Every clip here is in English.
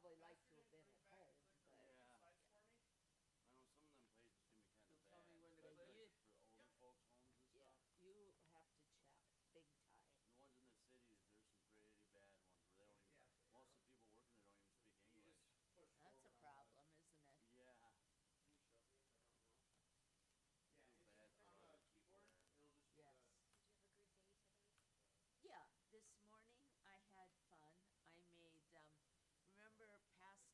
probably like to have been at home, but Yeah. I know some of them places can be kind of bad, but especially like for older folks' homes and yeah, stuff. you have to check big time. The ones in the cities, there's some pretty bad ones where they don't even. Most of the people working there don't even speak English. That's a problem, isn't it? Yeah. I feel bad for a lot of those people there. Yes. Yeah, this morning I had fun. I made,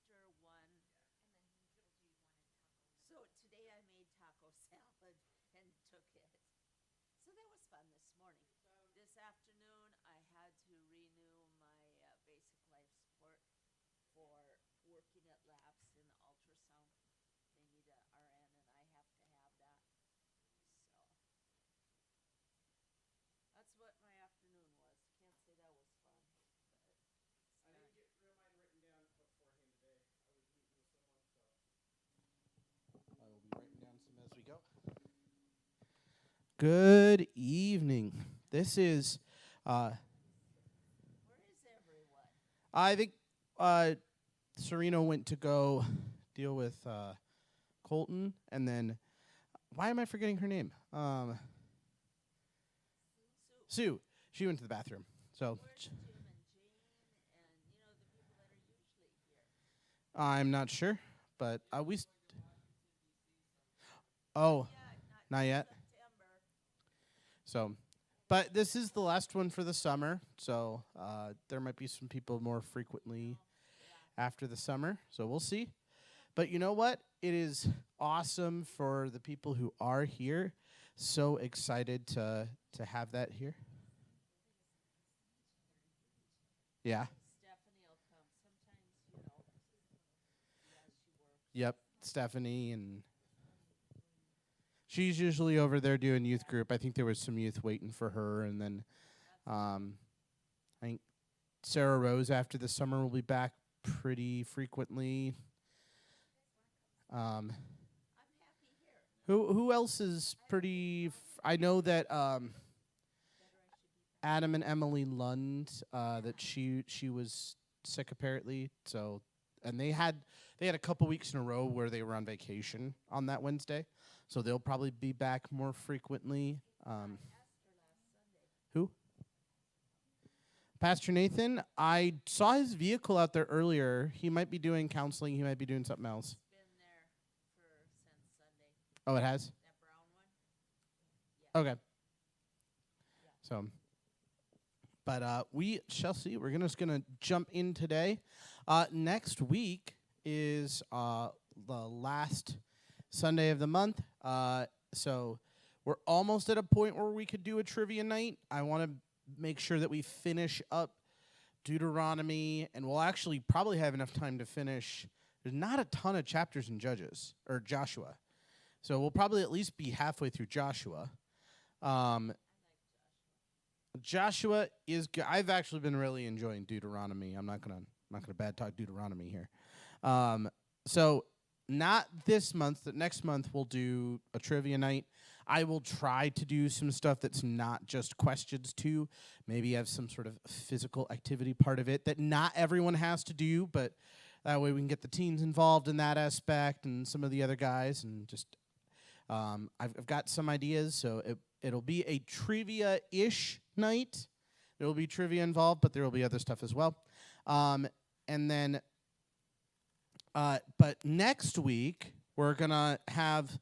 remember Pastor one. So today I made taco salad and took it. So that was fun this morning. This afternoon I had to renew my basic life support for working at labs in the ultrasound. They need a RN and I have to have that. So that's what my afternoon was. Can't say that was fun, but it's I not. didn't get mine written down beforehand today. I was meeting with someone, so I will be writing down some as we go. Good evening. This is, Where is everyone? I think, Serena went to go deal with Colton, and then why am I forgetting her name? Sue. Sue. She went to the bathroom. So Where's Jim and Jane and the people that are usually here? I'm not sure, but oh, not Not yet. till September. So, but this is the last one for the summer, so there might be some people more frequently Yeah. after the summer. So we'll see. But you know what? It is awesome for the people who are here. So excited to have that here. Yeah. Stephanie will come. Sometimes, yeah, she works. Yep. Stephanie, and she's usually over there doing youth group. I think there was some youth waiting for her, and then I think Sarah Rose after the summer will be back pretty frequently. I'm happy here. Who else is pretty? I know that Adam and Emily Lund. That she was sick apparently. So, and they had a couple weeks in a row where they were on vacation on that Wednesday. So they'll probably be back more frequently. Who? Pastor Nathan. I saw his vehicle out there earlier. He might be doing counseling. He might be doing something else. It's been there since Sunday. Oh, it has. That brown one? Yeah. Okay. So, but we shall see. We're just gonna jump in today. Next week is the last Sunday of the month. So we're almost at a point where we could do a trivia night. I want to make sure that we finish up Deuteronomy, and we'll actually probably have enough time to finish. There's not a ton of chapters in Judges or Joshua, so we'll probably at least be halfway through Joshua. Joshua is good. I've actually been really enjoying Deuteronomy. I'm not gonna bad talk Deuteronomy here. So not this month, but next month we'll do a trivia night. I will try to do some stuff that's not just questions too. Maybe have some sort of physical activity part of it that not everyone has to do, but that way we can get the teens involved in that aspect and some of the other guys, and just I've got some ideas, so it'll be a trivia-ish night. There will be trivia involved, but there will be other stuff as well. And then, but next week we're gonna have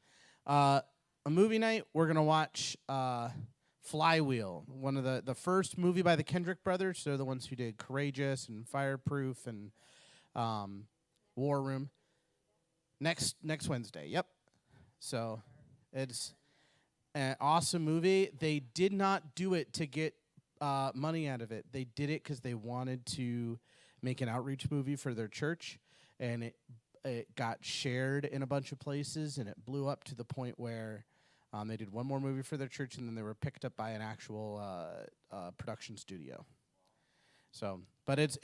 a movie night. We're gonna watch Flywheel, one of the first movie by the Kendrick brothers. They're the ones who did Courageous and Fireproof and War Room. Next Wednesday. Yep. So it's an awesome movie. They did not do it to get money out of it. They did it because they wanted to make an outreach movie for their church, and it got shared in a bunch of places, and it blew up to the point where they did one more movie for their church, and then they were picked up by an actual production studio. So, but it's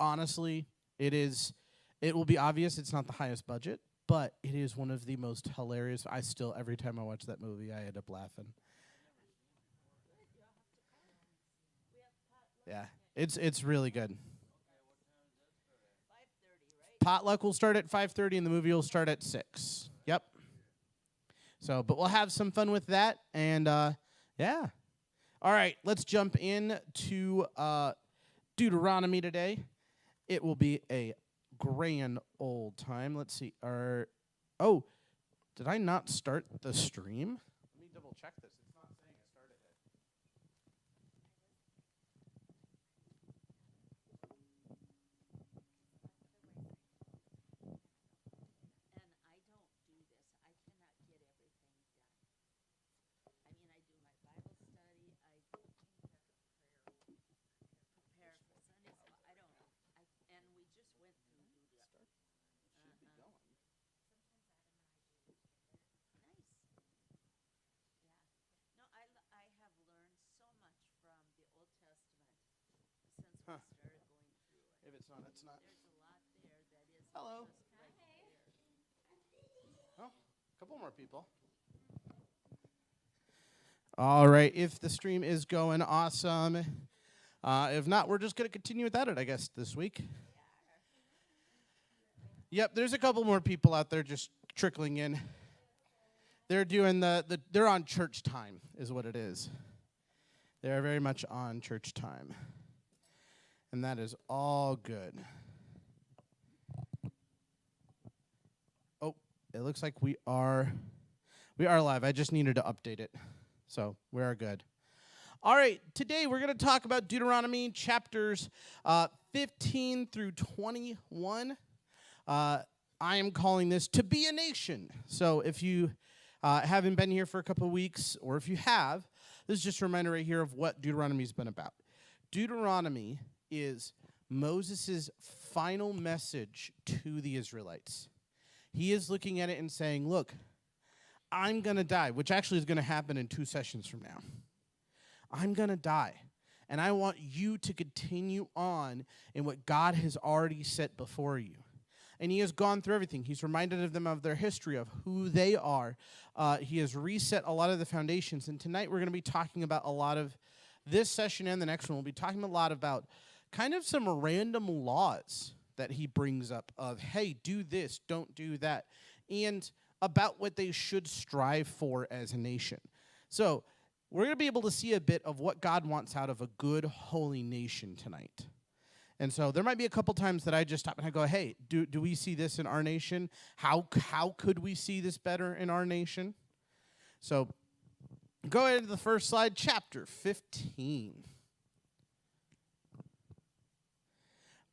honestly, it will be obvious it's not the highest budget, but it is one of the most hilarious. I still, every time I watch that movie, I end up laughing. Yeah, it's really good. Okay, what time does that start at? 5:30 potluck will start at 5:30 and the movie will start at 6. Yep. So, but we'll have some fun with that. And, yeah. All right, let's jump in to Deuteronomy today. It will be a grand old time. Let's see. Oh, did I not start the stream? Let me double check this. It's not saying I started it. And I don't do this. I cannot get everything done. I mean, I do my Bible study. Prepare for Sunday school. I don't. And we just went through Deuteronomy. Should be going. Nice. Yeah. No, I have learned so much from the Old Testament since we Huh. started going through it. If it's not, it's not. There's a lot there that is Hello. just right there. Oh, a couple more people. All right, if the stream is going, awesome. If not, we're just going to continue without it, I guess, this week. Yep, there's a couple more people out there just trickling in. They're doing they're on church time, is what it is. They're very much on church time. And that is all good. Oh, it looks like we are live. I just needed to update it. So we are good. All right, today we're going to talk about Deuteronomy chapters 15 through 21. I am calling this To Be a Nation. So if you haven't been here for a couple of weeks, or if you have, this is just a reminder right here of what Deuteronomy's been about. Deuteronomy is Moses' final message to the Israelites. He is looking at it and saying, look, I'm going to die, which actually is going to happen in 2 sessions from now. I'm going to die, and I want you to continue on in what God has already set before you. And he has gone through everything. He's reminded them of their history, of who they are. He has reset a lot of the foundations. And tonight we're going to be talking about a lot of this session and the next one. We'll be talking a lot about kind of some random laws that he brings up of, hey, do this, don't do that, and about what they should strive for as a nation. So we're going to be able to see a bit of what God wants out of a good, holy nation tonight. And so there might be a couple times that I just stop and I go, hey, do we see this in our nation? How could we see this better in our nation? So go ahead to the first slide, chapter 15.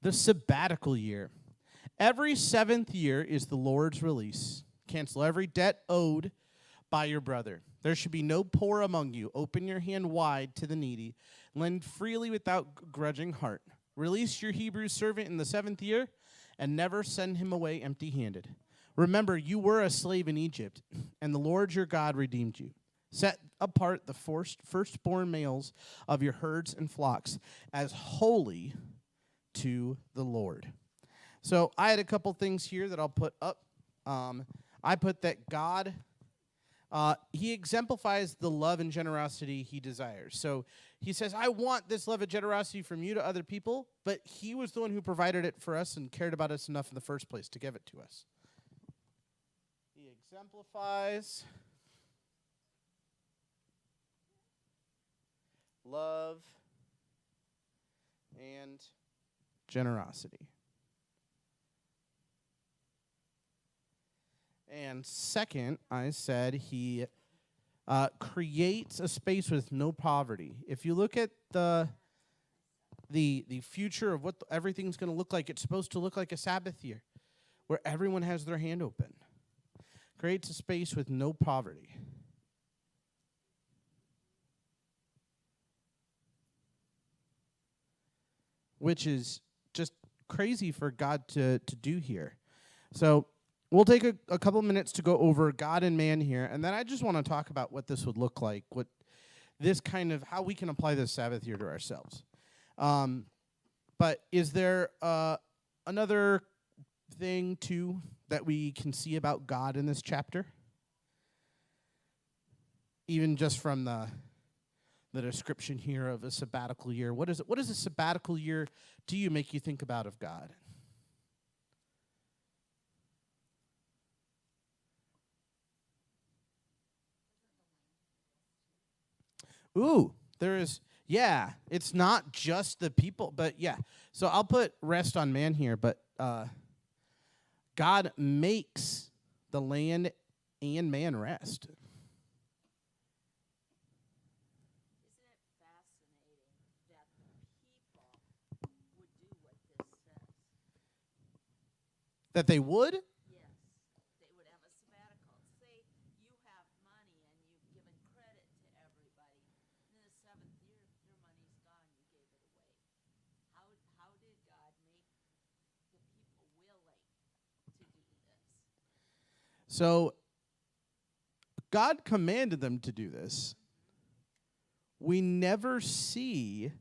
The sabbatical year. Every 7th year is the Lord's release. Cancel every debt owed by your brother. There should be no poor among you. Open your hand wide to the needy. Lend freely without grudging heart. Release your Hebrew servant in the 7th year, and never send him away empty-handed. Remember, you were a slave in Egypt, and the Lord your God redeemed you. Set apart the firstborn males of your herds and flocks as holy to the Lord. So I had a couple things here that I'll put up. I put that God, he exemplifies the love and generosity he desires. So he says, I want this love and generosity from you to other people, but he was the one who provided it for us and cared about us enough in the first place to give it to us. He exemplifies love and generosity. And second, I said he creates a space with no poverty. If you look at the future of what everything's going to look like, it's supposed to look like a Sabbath year where everyone has their hand open. Creates a space with no poverty. Which is just crazy for God to do here. So we'll take a couple minutes to go over God and man here, and then I just want to talk about what this would look like, what this kind of, how we can apply this Sabbath year to ourselves. But is there another thing, too, that we can see about God in this chapter? Even just from the description here of a sabbatical year. What is a sabbatical year do you make you think about of God? Ooh, there is. Yeah, it's not just the people, but yeah. So I'll put rest on man here, but God makes the land and man rest. Isn't it fascinating that the people would do what this says? That they would? Yes, they would have a sabbatical. Say you have money and you've given credit to everybody. And in the seventh year, your money's gone. You gave it away. How did God make the people willing to do this? So God commanded them to do this. We never see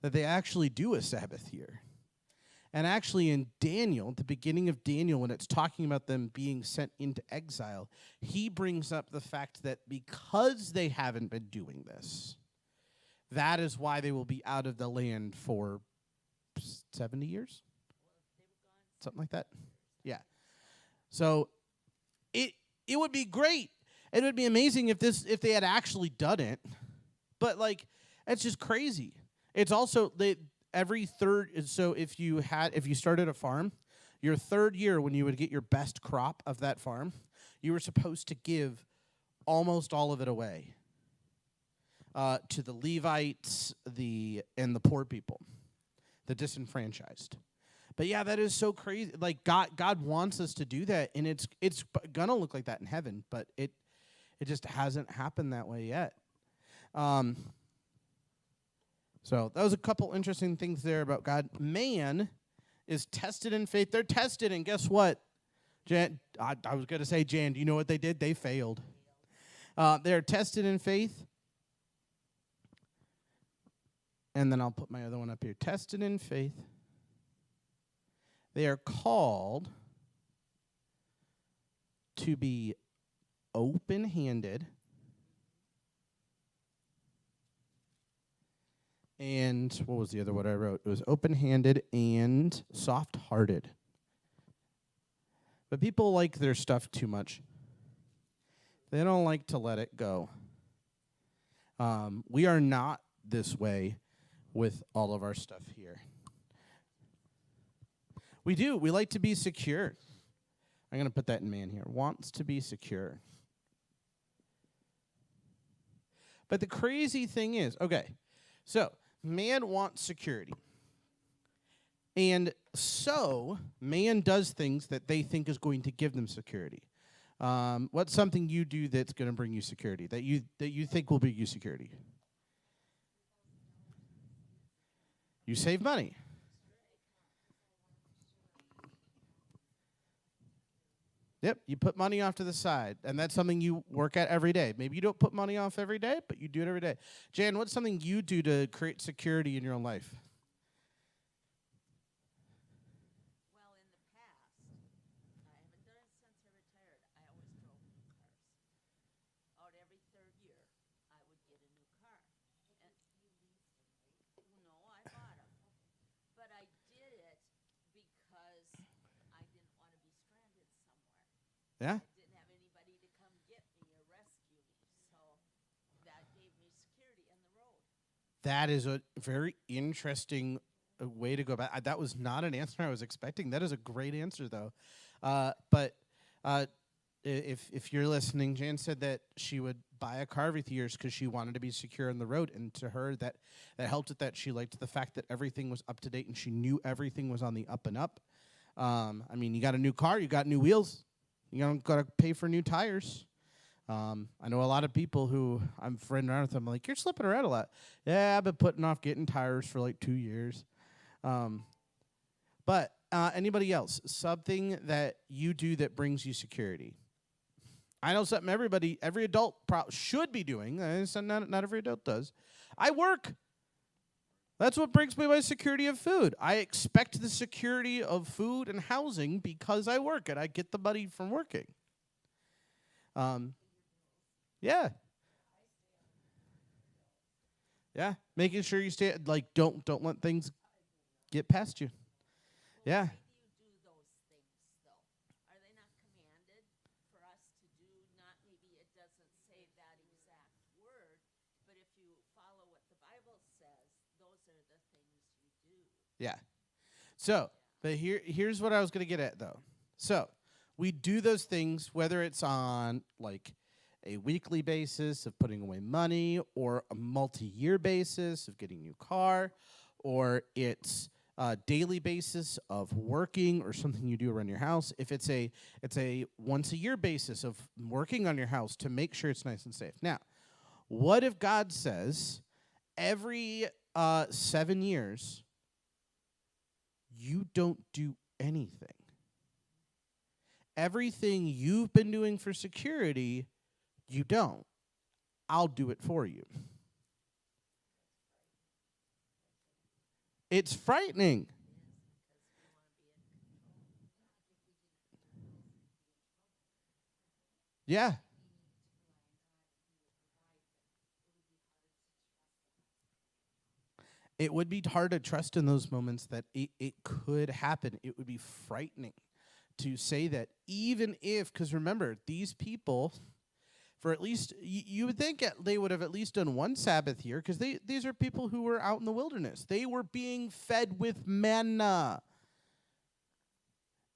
that they actually do a Sabbath here. And actually in Daniel, at the beginning of Daniel, when it's talking about them being sent into exile, he brings up the fact that because they haven't been doing this, that is why they will be out of the land for 70 years? Something like that? Yeah. So it would be great. It would be amazing if they had actually done it. But like, it's just crazy. It's also every third. So if you started a farm, your third year when you would get your best crop of that farm, you were supposed to give almost all of it away to the Levites, and the poor people, the disenfranchised. But yeah, that is so crazy. Like God wants us to do that, and it's gonna look like that in heaven, but it just hasn't happened that way yet. So that was a couple interesting things there about God. Man is tested in faith. They're tested, and guess what? Jan, I was gonna say, Jan, do you know what they did? They failed. They're tested in faith. And then I'll put my other one up here. Tested in faith. They are called to be open-handed and what was the other one I wrote? It was open-handed and soft-hearted. But people like their stuff too much. They don't like to let it go. We are not this way with all of our stuff here. We do. We like to be secure. I'm going to put that in man here. Wants to be secure. But the crazy thing is, okay, so man wants security. And so man does things that they think is going to give them security. What's something you do that's going to bring you security, that you think will bring you security? You save money. Yep, you put money off to the side, and that's something you work at every day. Maybe you don't put money off every day, but you do it every day. Jan, what's something you do to create security in your own life? Well, in the past, I haven't done it since I retired. I always drove new cars. Out every third year, I would get a new car. And no, I bought them. But I did it because I didn't want to be stranded somewhere. Yeah? I didn't have anybody to come get me or rescue me. So that gave me security on the road. That is a very interesting way to go back. That was not an answer I was expecting. That is a great answer, though. But if you're listening, Jan said that she would buy a car every 3 years because she wanted to be secure on the road. And to her, that helped with that. She liked the fact that everything was up to date and she knew everything was on the up and up. I mean, you got a new car, you got new wheels. You don't got to pay for new tires. I know a lot of people who I'm friend around with them, like, you're slipping around a lot. Yeah, I've been putting off getting tires for like 2 years. But anybody else, something that you do that brings you security? I know something every adult should be doing. Not every adult does. I work. That's what brings me my security of food. I expect the security of food and housing because I work and I get the money from working. Yeah. Yeah. Making sure you stay, like, don't let things get past you. Yeah. Why do you do those things, though? Are they not commanded for us to do? Not maybe it doesn't say that exact word, but if you Yeah. So, but here's what I was going to get at, though. So, we do those things, whether it's on like a weekly basis of putting away money, or a multi-year basis of getting a new car, or it's a daily basis of working or something you do around your house. If it's a once a year basis of working on your house to make sure it's nice and safe. Now, what if God says every 7 years you don't do anything? Everything you've been doing for security, you don't. I'll do it for you. It's frightening. Yeah. It would be hard to trust in those moments that it could happen. It would be frightening to say that, even if, because remember, these people, for at least, you would think they would have at least done one Sabbath year, because these are people who were out in the wilderness. They were being fed with manna.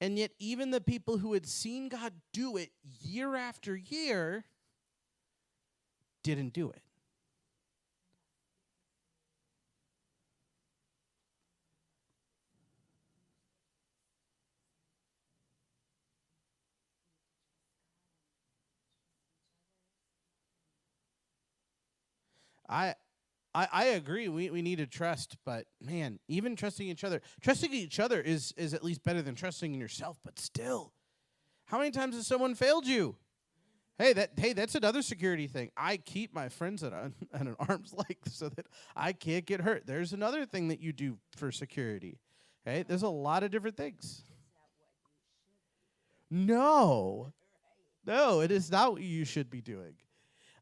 And yet, even the people who had seen God do it year after year didn't do it. I agree. We need to trust, but man, even trusting each other is at least better than trusting in yourself. But still, how many times has someone failed you? Hey, that's another security thing. I keep my friends at an arm's length so that I can't get hurt. There's another thing that you do for security. Okay, there's a lot of different things. No, no, it is not what you should be doing.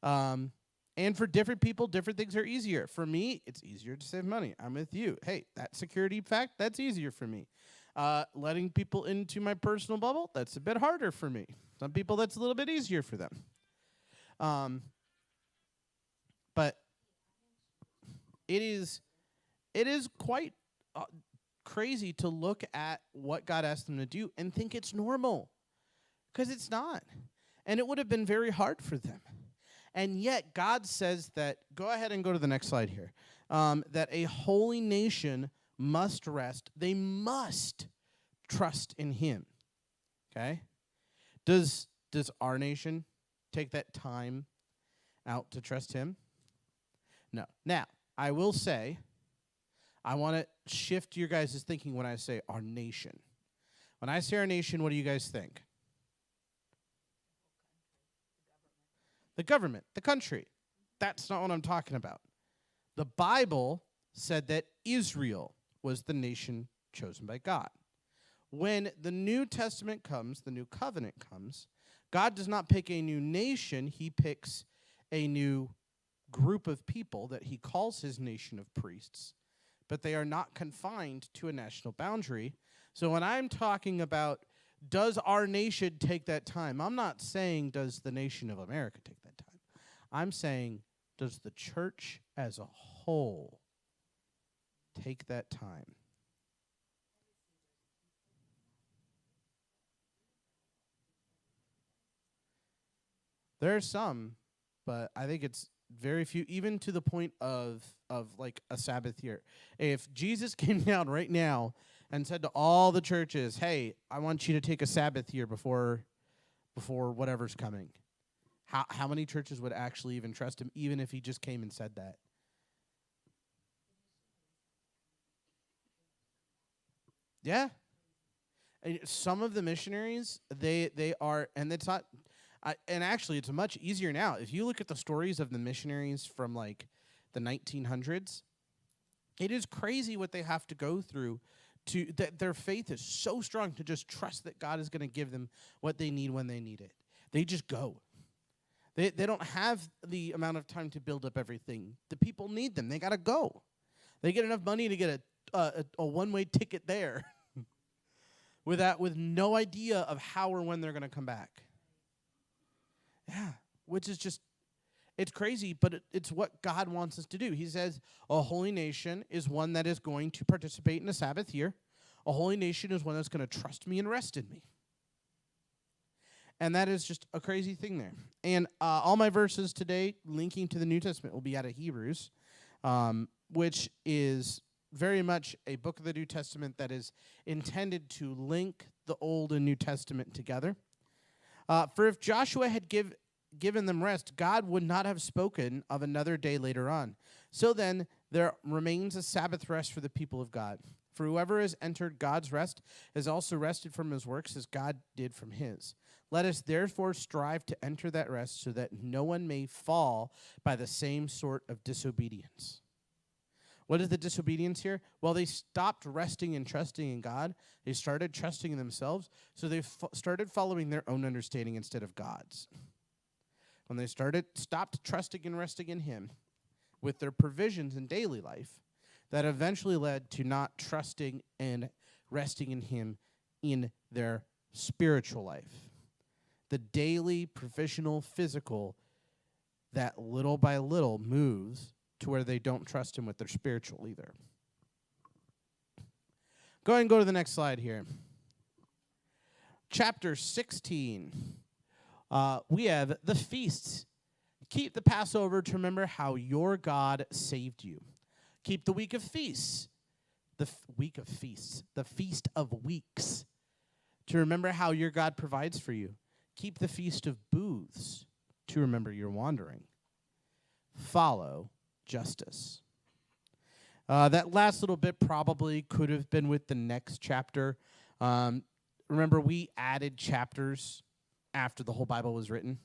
Um, and for different people, different things are easier. For me, it's easier to save money. I'm with you. Hey, that security fact, that's easier for me. Letting people into my personal bubble, that's a bit harder for me. Some people, that's a little bit easier for them. Um, but it is quite crazy to look at what God asked them to do and think it's normal, because it's not. And it would have been very hard for them. And yet God says that, go ahead and go to the next slide here, that a holy nation must rest. They must trust in him. Okay? Does our nation take that time out to trust him? No. Now, I will say, I want to shift your guys' thinking when I say our nation. When I say our nation, what do you guys think? The government, the country. That's not what I'm talking about. The Bible said that Israel was the nation chosen by God. When the New Testament comes, the new covenant comes, God does not pick a new nation. He picks a new group of people that he calls his nation of priests, but they are not confined to a national boundary. So when I'm talking about, does our nation take that time? I'm not saying, does the nation of America take that time? I'm saying, does the church as a whole take that time? There are some, but I think it's very few, even to the point of like a Sabbath year. If Jesus came down right now and said to all the churches, hey, I want you to take a Sabbath year before whatever's coming, how many churches would actually even trust him, even if he just came and said that? Yeah. And some of the missionaries, they are, and it's not, and actually it's much easier now. If you look at the stories of the missionaries from like the 1900s, it is crazy what they have to go through to that their faith is so strong to just trust that God is going to give them what they need when they need it. They just go. They don't have the amount of time to build up everything. The people need them. They got to go. They get enough money to get a one-way ticket there with no idea of how or when they're going to come back. Yeah, which is just, It's crazy, but it's what God wants us to do. He says a holy nation is one that is going to participate in the Sabbath year. A holy nation is one that's going to trust me and rest in me. And that is just a crazy thing there. And all my verses today linking to the New Testament will be out of Hebrews, which is very much a book of the New Testament that is intended to link the Old and New Testament together. For if Joshua had given them rest, God would not have spoken of another day later on. So then, there remains a Sabbath rest for the people of God. For whoever has entered God's rest has also rested from his works as God did from his. Let us therefore strive to enter that rest so that no one may fall by the same sort of disobedience. What is the disobedience here? Well, they stopped resting and trusting in God. They started trusting in themselves, so they started following their own understanding instead of God's. When they stopped trusting and resting in him with their provisions in daily life, that eventually led to not trusting and resting in him in their spiritual life. The daily, provisional, physical, that little by little moves to where they don't trust him with their spiritual either. Go ahead and go to the next slide here. Chapter 16. We have the feasts. Keep the Passover to remember how your God saved you. Keep the week of feasts. The week of feasts. The feast of weeks. To remember how your God provides for you. Keep the feast of booths. To remember your wandering. Follow justice. That last little bit probably could have been with the next chapter. Remember, we added chapters after the whole Bible was written.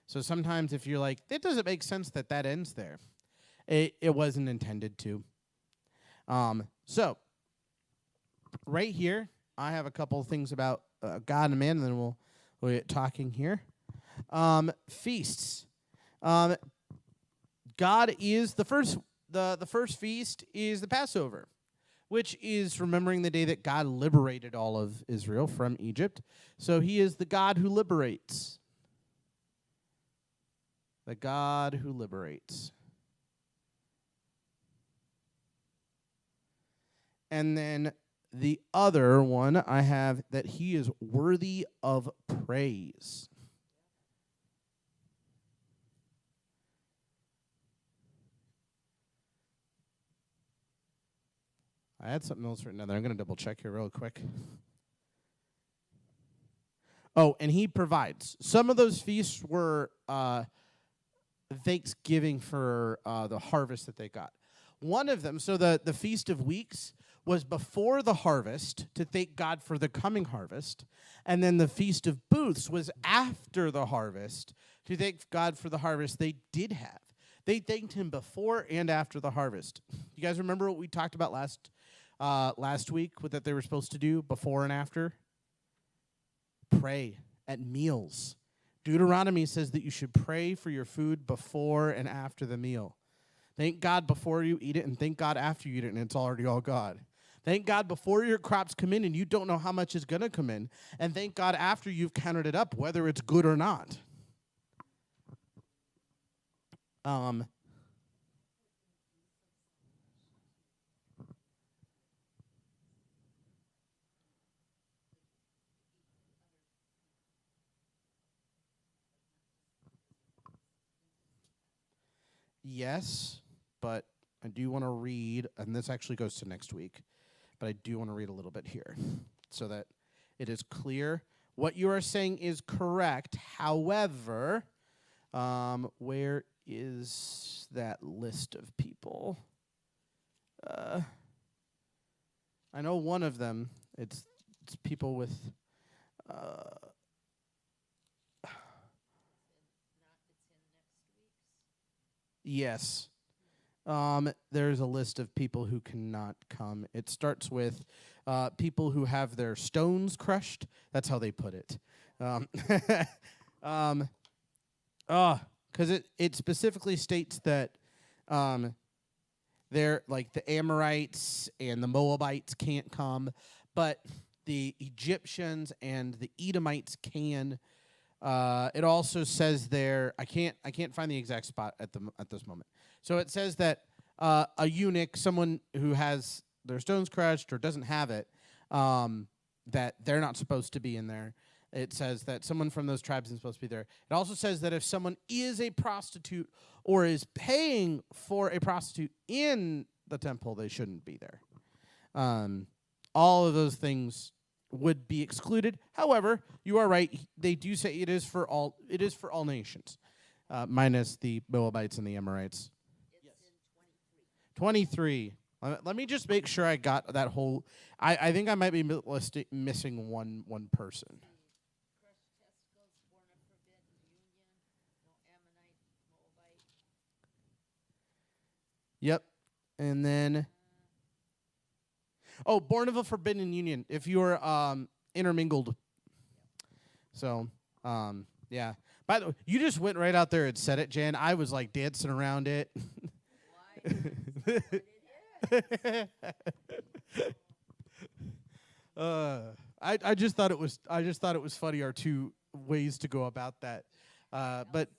So sometimes if you're like, it doesn't make sense that ends there. It wasn't intended to. So, right here, I have a couple of things about God and man, and then we'll get talking here. Feasts. God is the first feast is the Passover, which is remembering the day that God liberated all of Israel from Egypt. So he is the God who liberates. The God who liberates. And then the other one I have that he is worthy of praise. I had something else written down there. I'm going to double check here real quick. Oh, and he provides. Some of those feasts were thanksgiving for the harvest that they got. One of them, so the Feast of Weeks, was before the harvest to thank God for the coming harvest. And then the Feast of Booths was after the harvest to thank God for the harvest they did have. They thanked him before and after the harvest. You guys remember what we talked about last week, what that they were supposed to do before and after? Pray at meals. Deuteronomy says that you should pray for your food before and after the meal. Thank God before you eat it, and thank God after you eat it, and it's already all God. Thank God before your crops come in, and you don't know how much is going to come in. And thank God after you've counted it up, whether it's good or not. Yes, but I do want to read, and this actually goes to next week, but I do want to read a little bit here so that it is clear. What you are saying is correct. However, where is that list of people? I know one of them, it's people with... Yes. There's a list of people who cannot come. It starts with people who have their stones crushed. That's how they put it. Because it specifically states that they're like the Amorites and the Moabites can't come, but the Egyptians and the Edomites can. It also says there, I can't find the exact spot at this moment. So it says that a eunuch, someone who has their stones crushed or doesn't have it, that they're not supposed to be in there. It says that someone from those tribes is supposed to be there. It also says that if someone is a prostitute or is paying for a prostitute in the temple, they shouldn't be there. All of those things would be excluded. However, you are right. They do say it is for all. It is for all nations, minus the Moabites and the Amorites. It's in 23. Let me just make sure I got that whole. I think I might be missing one person. crushed testicles, born of forbidden union, no Ammonite, Moabite. Yep, and then. Oh, born of a forbidden union. If you're intermingled. So, yeah. By the way, you just went right out there and said it, Jan. I was like dancing around it. Why? I just thought it was funny. Our two ways to go about that. But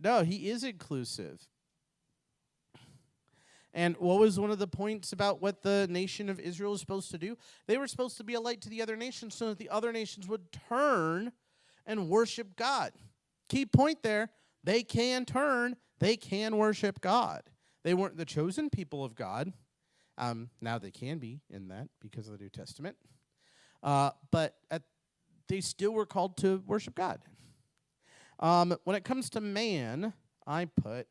no, he is inclusive. And what was one of the points about what the nation of Israel is supposed to do? They were supposed to be a light to the other nations so that the other nations would turn and worship God. Key point there, they can turn, they can worship God. They weren't the chosen people of God. Now they can be in that because of the New Testament. But they still were called to worship God. When it comes to man, I put...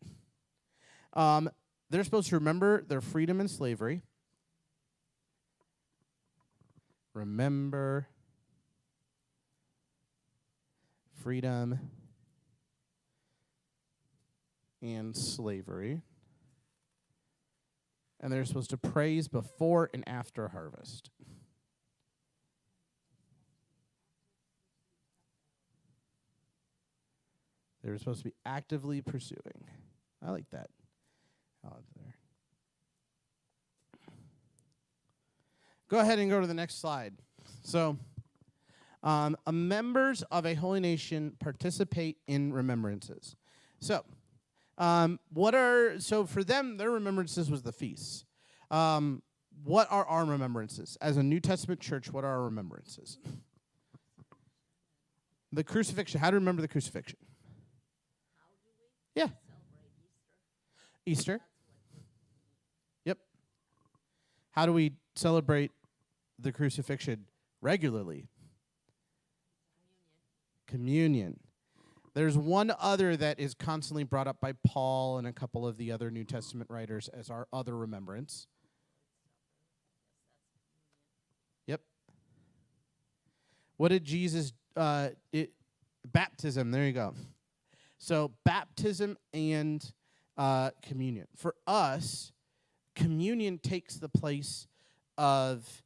they're supposed to remember their freedom and slavery. Remember freedom and slavery. And they're supposed to praise before and after harvest. They're supposed to be actively pursuing. I like that. There. Go ahead and go to the next slide. So, members of a holy nation participate in remembrances. So, for them, their remembrances was the feasts. What are our remembrances? As a New Testament church, what are our remembrances? The crucifixion. How to remember the crucifixion? How do we Yeah. celebrate Easter? Easter. Yep. How do we celebrate the crucifixion regularly? Communion. There's one other that is constantly brought up by Paul and a couple of the other New Testament writers as our other remembrance. Yep. What did Jesus... baptism, there you go. So baptism and communion. For us, communion takes the place of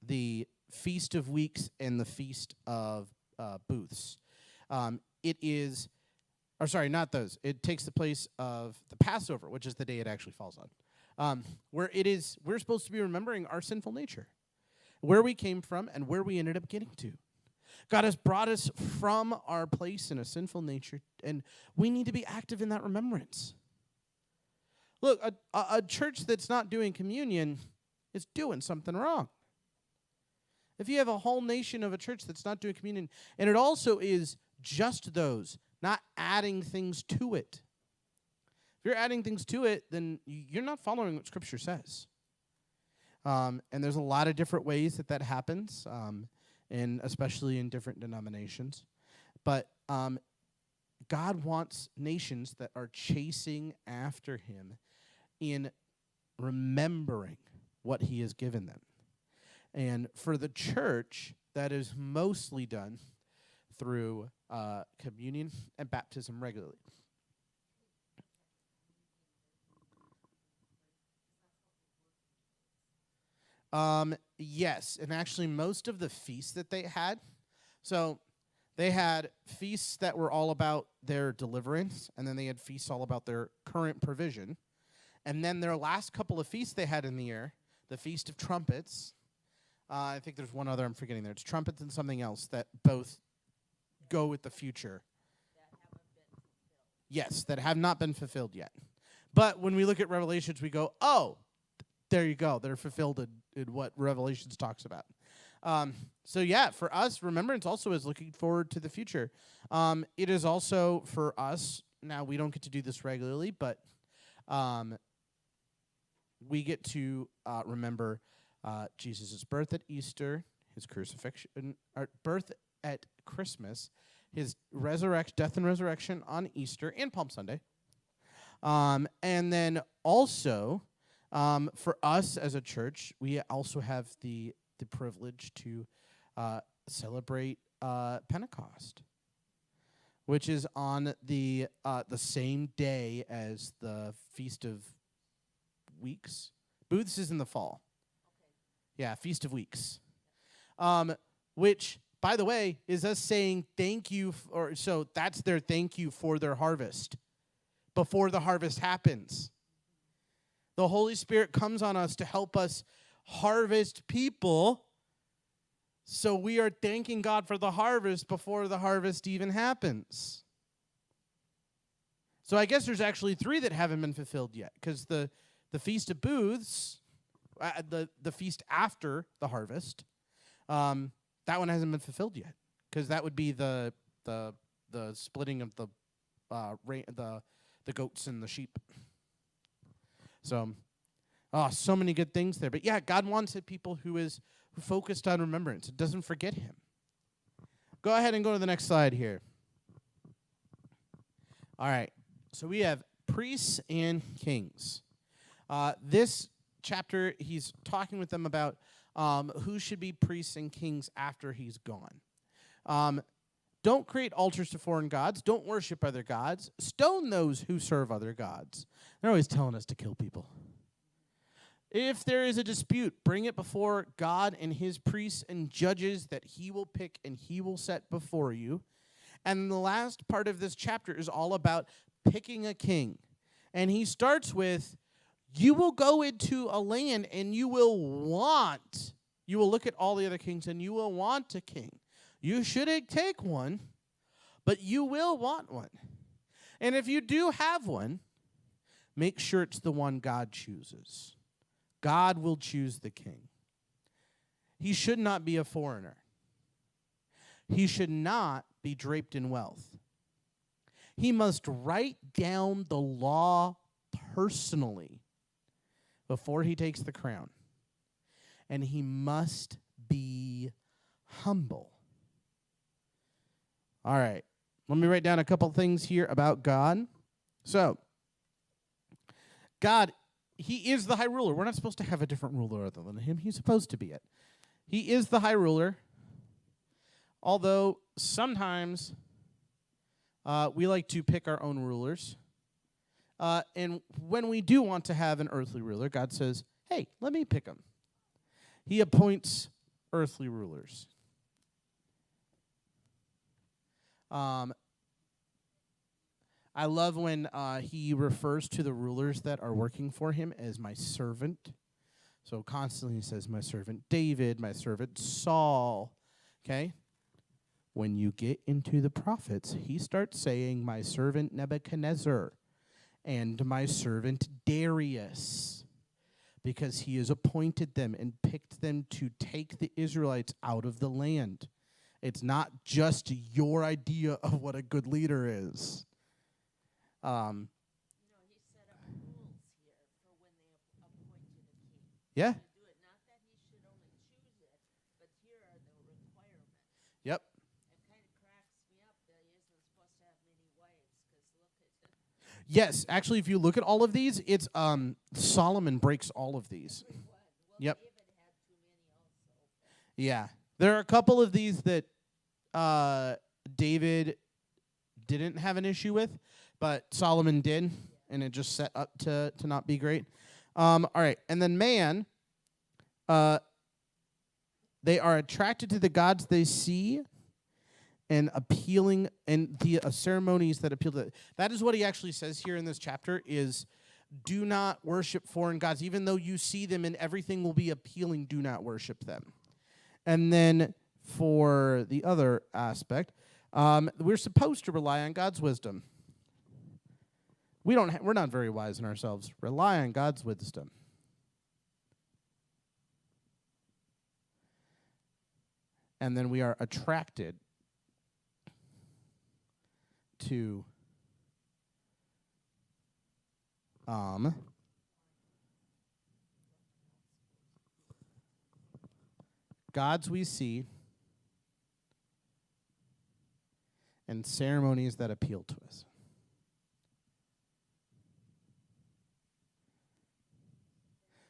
the Feast of Weeks and the Feast of Booths. It takes the place of the Passover, which is the day it actually falls on, where we're supposed to be remembering our sinful nature, where we came from and where we ended up getting to. God has brought us from our place in a sinful nature, and we need to be active in that remembrance. Look, a church that's not doing communion is doing something wrong. If you have a whole nation of a church that's not doing communion, and it also is just those, not adding things to it. If you're adding things to it, then you're not following what Scripture says. And there's a lot of different ways that happens, and especially in different denominations. But God wants nations that are chasing after Him in remembering what He has given them. And for the church, that is mostly done through communion and baptism regularly. Yes, and actually most of the feasts that they had, so they had feasts that were all about their deliverance, and then they had feasts all about their current provision. And then their last couple of feasts they had in the year, the Feast of Trumpets, I think there's one other I'm forgetting there. It's trumpets and something else that both go with the future. That haven't been fulfilled. Yes, that have not been fulfilled yet. But when we look at Revelations, we go, oh, there you go. They're fulfilled in what Revelations talks about. So yeah, for us, remembrance also is looking forward to the future. It is also for us, now we don't get to do this regularly, but we get to remember Jesus' birth at Easter, his crucifixion, birth at Christmas, his death and resurrection on Easter and Palm Sunday. And then also, for us as a church, we also have the privilege to celebrate Pentecost, which is on the same day as the Feast of Weeks. Booths is in the fall. Okay. Yeah, Feast of Weeks. Which, by the way, is us saying thank you, so that's their thank you for their harvest before the harvest happens. The Holy Spirit comes on us to help us harvest people, so we are thanking God for the harvest before the harvest even happens. So I guess there's actually 3 that haven't been fulfilled yet, because the Feast of Booths, the feast after the harvest, that one hasn't been fulfilled yet, because that would be the splitting of the goats and the sheep. So, so many good things there. But yeah, God wants a people who focused on remembrance. It doesn't forget him. Go ahead and go to the next slide here. All right. So we have priests and kings. This chapter, he's talking with them about who should be priests and kings after he's gone. Don't create altars to foreign gods. Don't worship other gods. Stone those who serve other gods. They're always telling us to kill people. If there is a dispute, bring it before God and his priests and judges that he will pick and he will set before you. And the last part of this chapter is all about picking a king. And he starts with, you will go into a land and you will look at all the other kings and you will want a king. You shouldn't take one, but you will want one. And if you do have one, make sure it's the one God chooses. God will choose the king. He should not be a foreigner. He should not be draped in wealth. He must write down the law personally before he takes the crown. And he must be humble. All right. Let me write down a couple things here about God. So, God, he is the high ruler. We're not supposed to have a different ruler other than him. He's supposed to be it. He is the high ruler. Although sometimes we like to pick our own rulers. And when we do want to have an earthly ruler, God says, hey, let me pick him. He appoints earthly rulers. I love when he refers to the rulers that are working for him as my servant. So constantly he says, my servant David, my servant Saul. Okay? When you get into the prophets, he starts saying, my servant Nebuchadnezzar and my servant Darius, because he has appointed them and picked them to take the Israelites out of the land. It's not just your idea of what a good leader is. He set up rules here for when they appointed a king. Yeah. To do it, not that he should only choose it, but here are the requirements. Yep. It kind of cracks me up that he isn't supposed to have many wives, because look at it. Yes, actually, if you look at all of these, it's Solomon breaks all of these. Well, Yep. David had too many also. Yeah. There are a couple of these that David didn't have an issue with, but Solomon did, and it just set up to not be great. All right, and then man, they are attracted to the gods they see and appealing, and the ceremonies that appeal to. That is what he actually says here in this chapter is, do not worship foreign gods. Even though you see them and everything will be appealing, do not worship them. And then for the other aspect, we're supposed to rely on God's wisdom. We're not very wise in ourselves. Rely on God's wisdom. And then we are attracted to gods we see and ceremonies that appeal to us.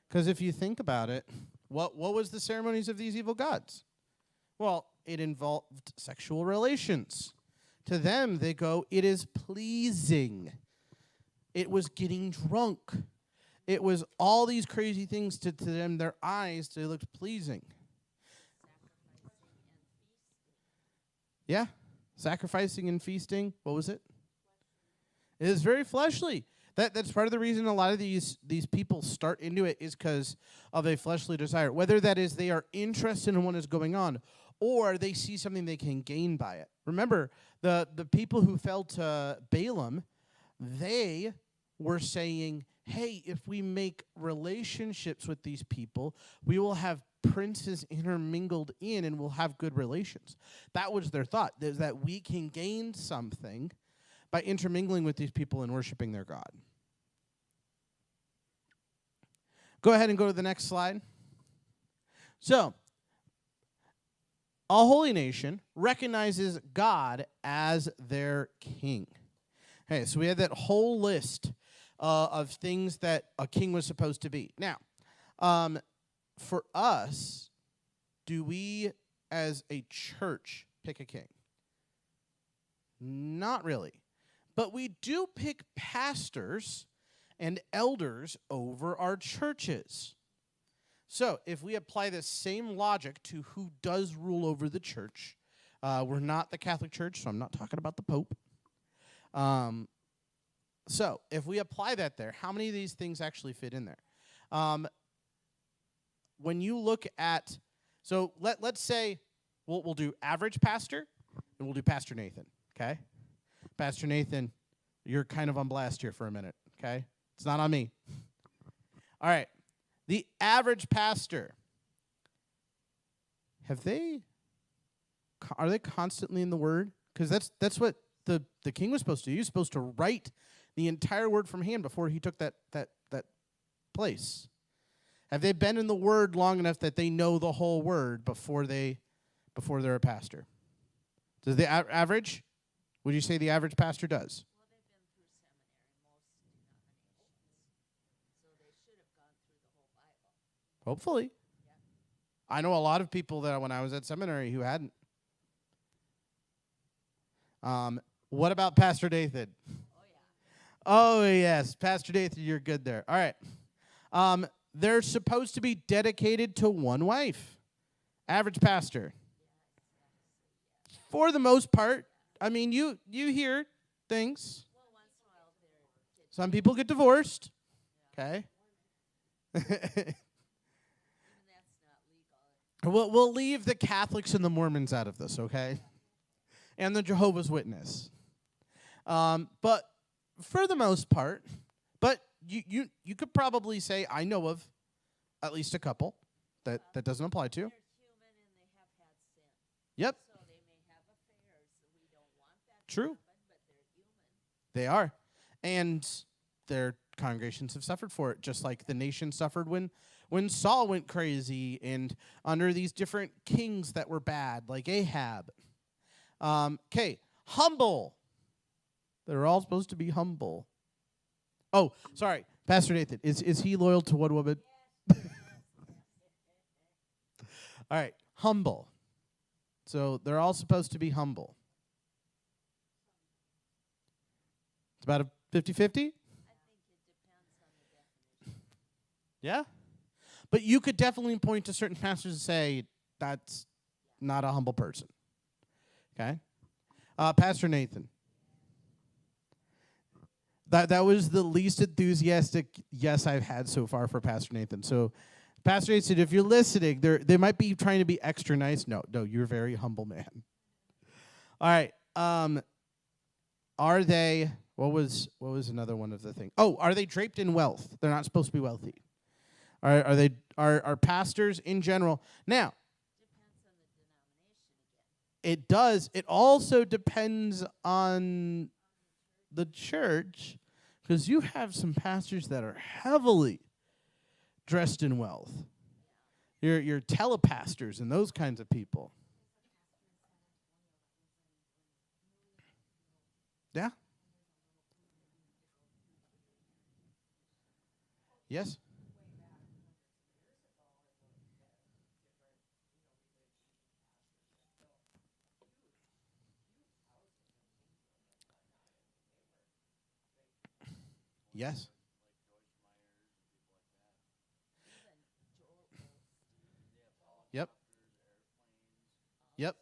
Because if you think about it, what was the ceremonies of these evil gods? Well, it involved sexual relations. To them, they go, it is pleasing. It was getting drunk. It was all these crazy things to them, their eyes, they looked pleasing. Yeah, sacrificing and feasting. What was it? It is very fleshly. That's part of the reason a lot of these people start into it is because of a fleshly desire. Whether that is they are interested in what is going on or they see something they can gain by it. Remember, the people who fell to Balaam, they were saying, hey, if we make relationships with these people, we will have princes intermingled in and we'll have good relations. That was their thought, is that we can gain something by intermingling with these people and worshiping their God. Go ahead and go to the next slide. So, a holy nation recognizes God as their king. Okay, so we had that whole list of things that a king was supposed to be. Now, for us, do we as a church pick a king? Not really. But we do pick pastors and elders over our churches. So if we apply the same logic to who does rule over the church, we're not the Catholic Church, so I'm not talking about the Pope. So if we apply that there, how many of these things actually fit in there? When you look at, so let's say we'll do average pastor, and we'll do Pastor Nathan, okay? Pastor Nathan, you're kind of on blast here for a minute, okay? It's not on me. All right. The average pastor, are they constantly in the Word? Because that's what the king was supposed to do. He was supposed to write the entire Word from hand before he took that place. Have they been in the Word long enough that they know the whole Word before they're a pastor? Does the average? Would you say the average pastor does? Well, they've been through seminary, most denominations. So they should have gone through the whole Bible. Hopefully. Yeah. I know a lot of people that when I was at seminary who hadn't. What about Pastor Nathan? Oh, yeah. Oh, yes. Pastor Nathan, you're good there. All right. They're supposed to be dedicated to one wife. Average pastor. Yes. For the most part. I mean, you hear things. Well, once in a while some people get divorced. Yeah. Okay. Even that's not legal. We'll leave the Catholics and the Mormons out of this, okay? And the Jehovah's Witness. But for the most part, but you could probably say I know of at least a couple that doesn't apply to. They're human and they have had sin. Yep. So they may have affairs. We don't want that to True. happen, but they're human. They are. And their congregations have suffered for it, just like the nation suffered when Saul went crazy and under these different kings that were bad, like Ahab. Okay, humble. They're all supposed to be humble. Oh, sorry, Pastor Nathan, is he loyal to one woman? Yes. All right, humble. So they're all supposed to be humble. It's about a 50-50? I think it depends on the definition. Yeah? But you could definitely point to certain pastors and say, that's not a humble person. Okay? Pastor Nathan. That was the least enthusiastic yes I've had so far for Pastor Nathan. So Pastor A said, if you're listening, they might be trying to be extra nice. No, you're a very humble man. All right. Are they? What was another one of the things? Oh, are they draped in wealth? They're not supposed to be wealthy. Are they? Are pastors in general now? Depends on the denomination again. It does. It also depends on the church, because you have some pastors that are heavily dressed in wealth. Your telepastors and those kinds of people. Yeah. Yes. Yes. Yep. Yep.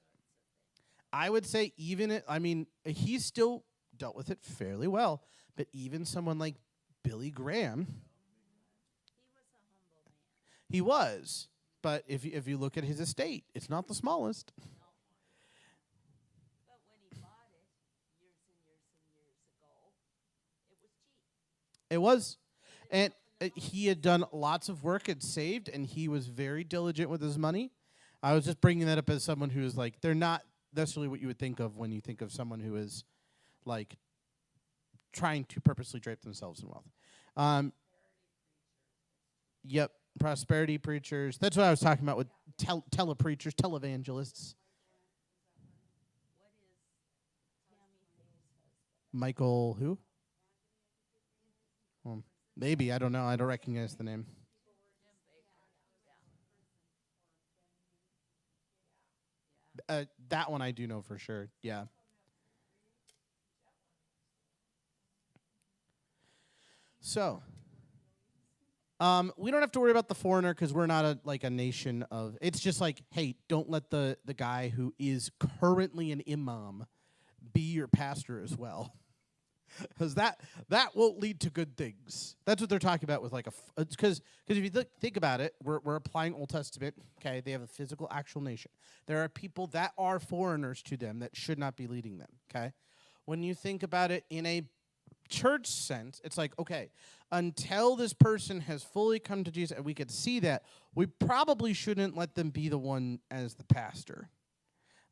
I would say he's still dealt with it fairly well, but even someone like Billy Graham, He was a humble man. he was. But if you look at his estate, it's not the smallest. No. But when he bought it years and years and years ago, it was cheap. It was. And he had done lots of work and saved, and he was very diligent with his money. I was just bringing that up as someone who is like, they're not necessarily what you would think of when you think of someone who is like trying to purposely drape themselves in wealth. Yep, prosperity preachers. That's what I was talking about with telepreachers, televangelists. What is Tammy Faye's husband? Michael who? Maybe, I don't know. I don't recognize the name. Jim Baker. Yeah. That one I do know for sure. Yeah. So, we don't have to worry about the foreigner because we're not a nation of. It's just like, hey, don't let the guy who is currently an imam be your pastor as well, because that won't lead to good things. That's what they're talking about with because if you think about it, we're applying Old Testament. Okay, they have a physical, actual nation. There are people that are foreigners to them that should not be leading them. Okay, when you think about it in a church sense, it's like, okay, until this person has fully come to Jesus and we could see that, we probably shouldn't let them be the one as the pastor.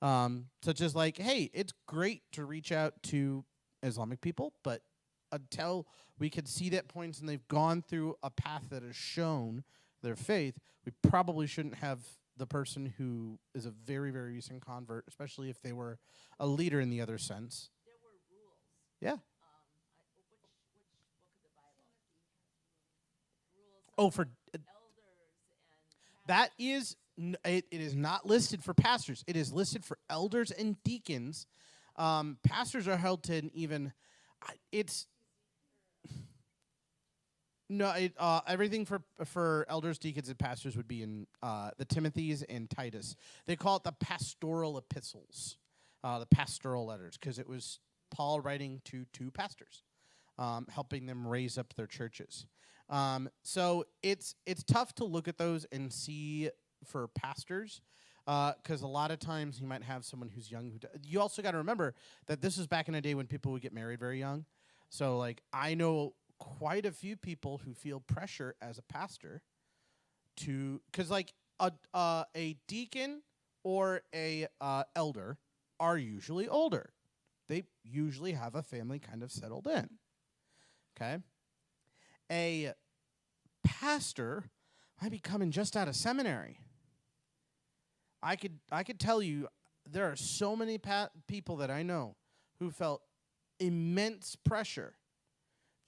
Such as like, hey, it's great to reach out to Islamic people, but until we could see that points and they've gone through a path that has shown their faith, we probably shouldn't have the person who is a very, very recent convert, especially if they were a leader in the other sense. There were rules. Yeah. Which book of the Bible? Rules Oh, of for elders and that is it is not listed for pastors. It is listed for elders and deacons. Pastors are held to an even. It's no. Everything for elders, deacons, and pastors would be in the Timothy's and Titus. They call it the pastoral epistles, the pastoral letters, because it was Paul writing to two pastors, helping them raise up their churches. So it's tough to look at those and see for pastors, because a lot of times you might have someone who's young. You also got to remember that this is back in a day when people would get married very young. So like I know quite a few people who feel pressure as a pastor to, because like a deacon or a elder are usually older. They usually have a family kind of settled in. Okay, a pastor might be coming just out of seminary. I could tell you there are so many people that I know who felt immense pressure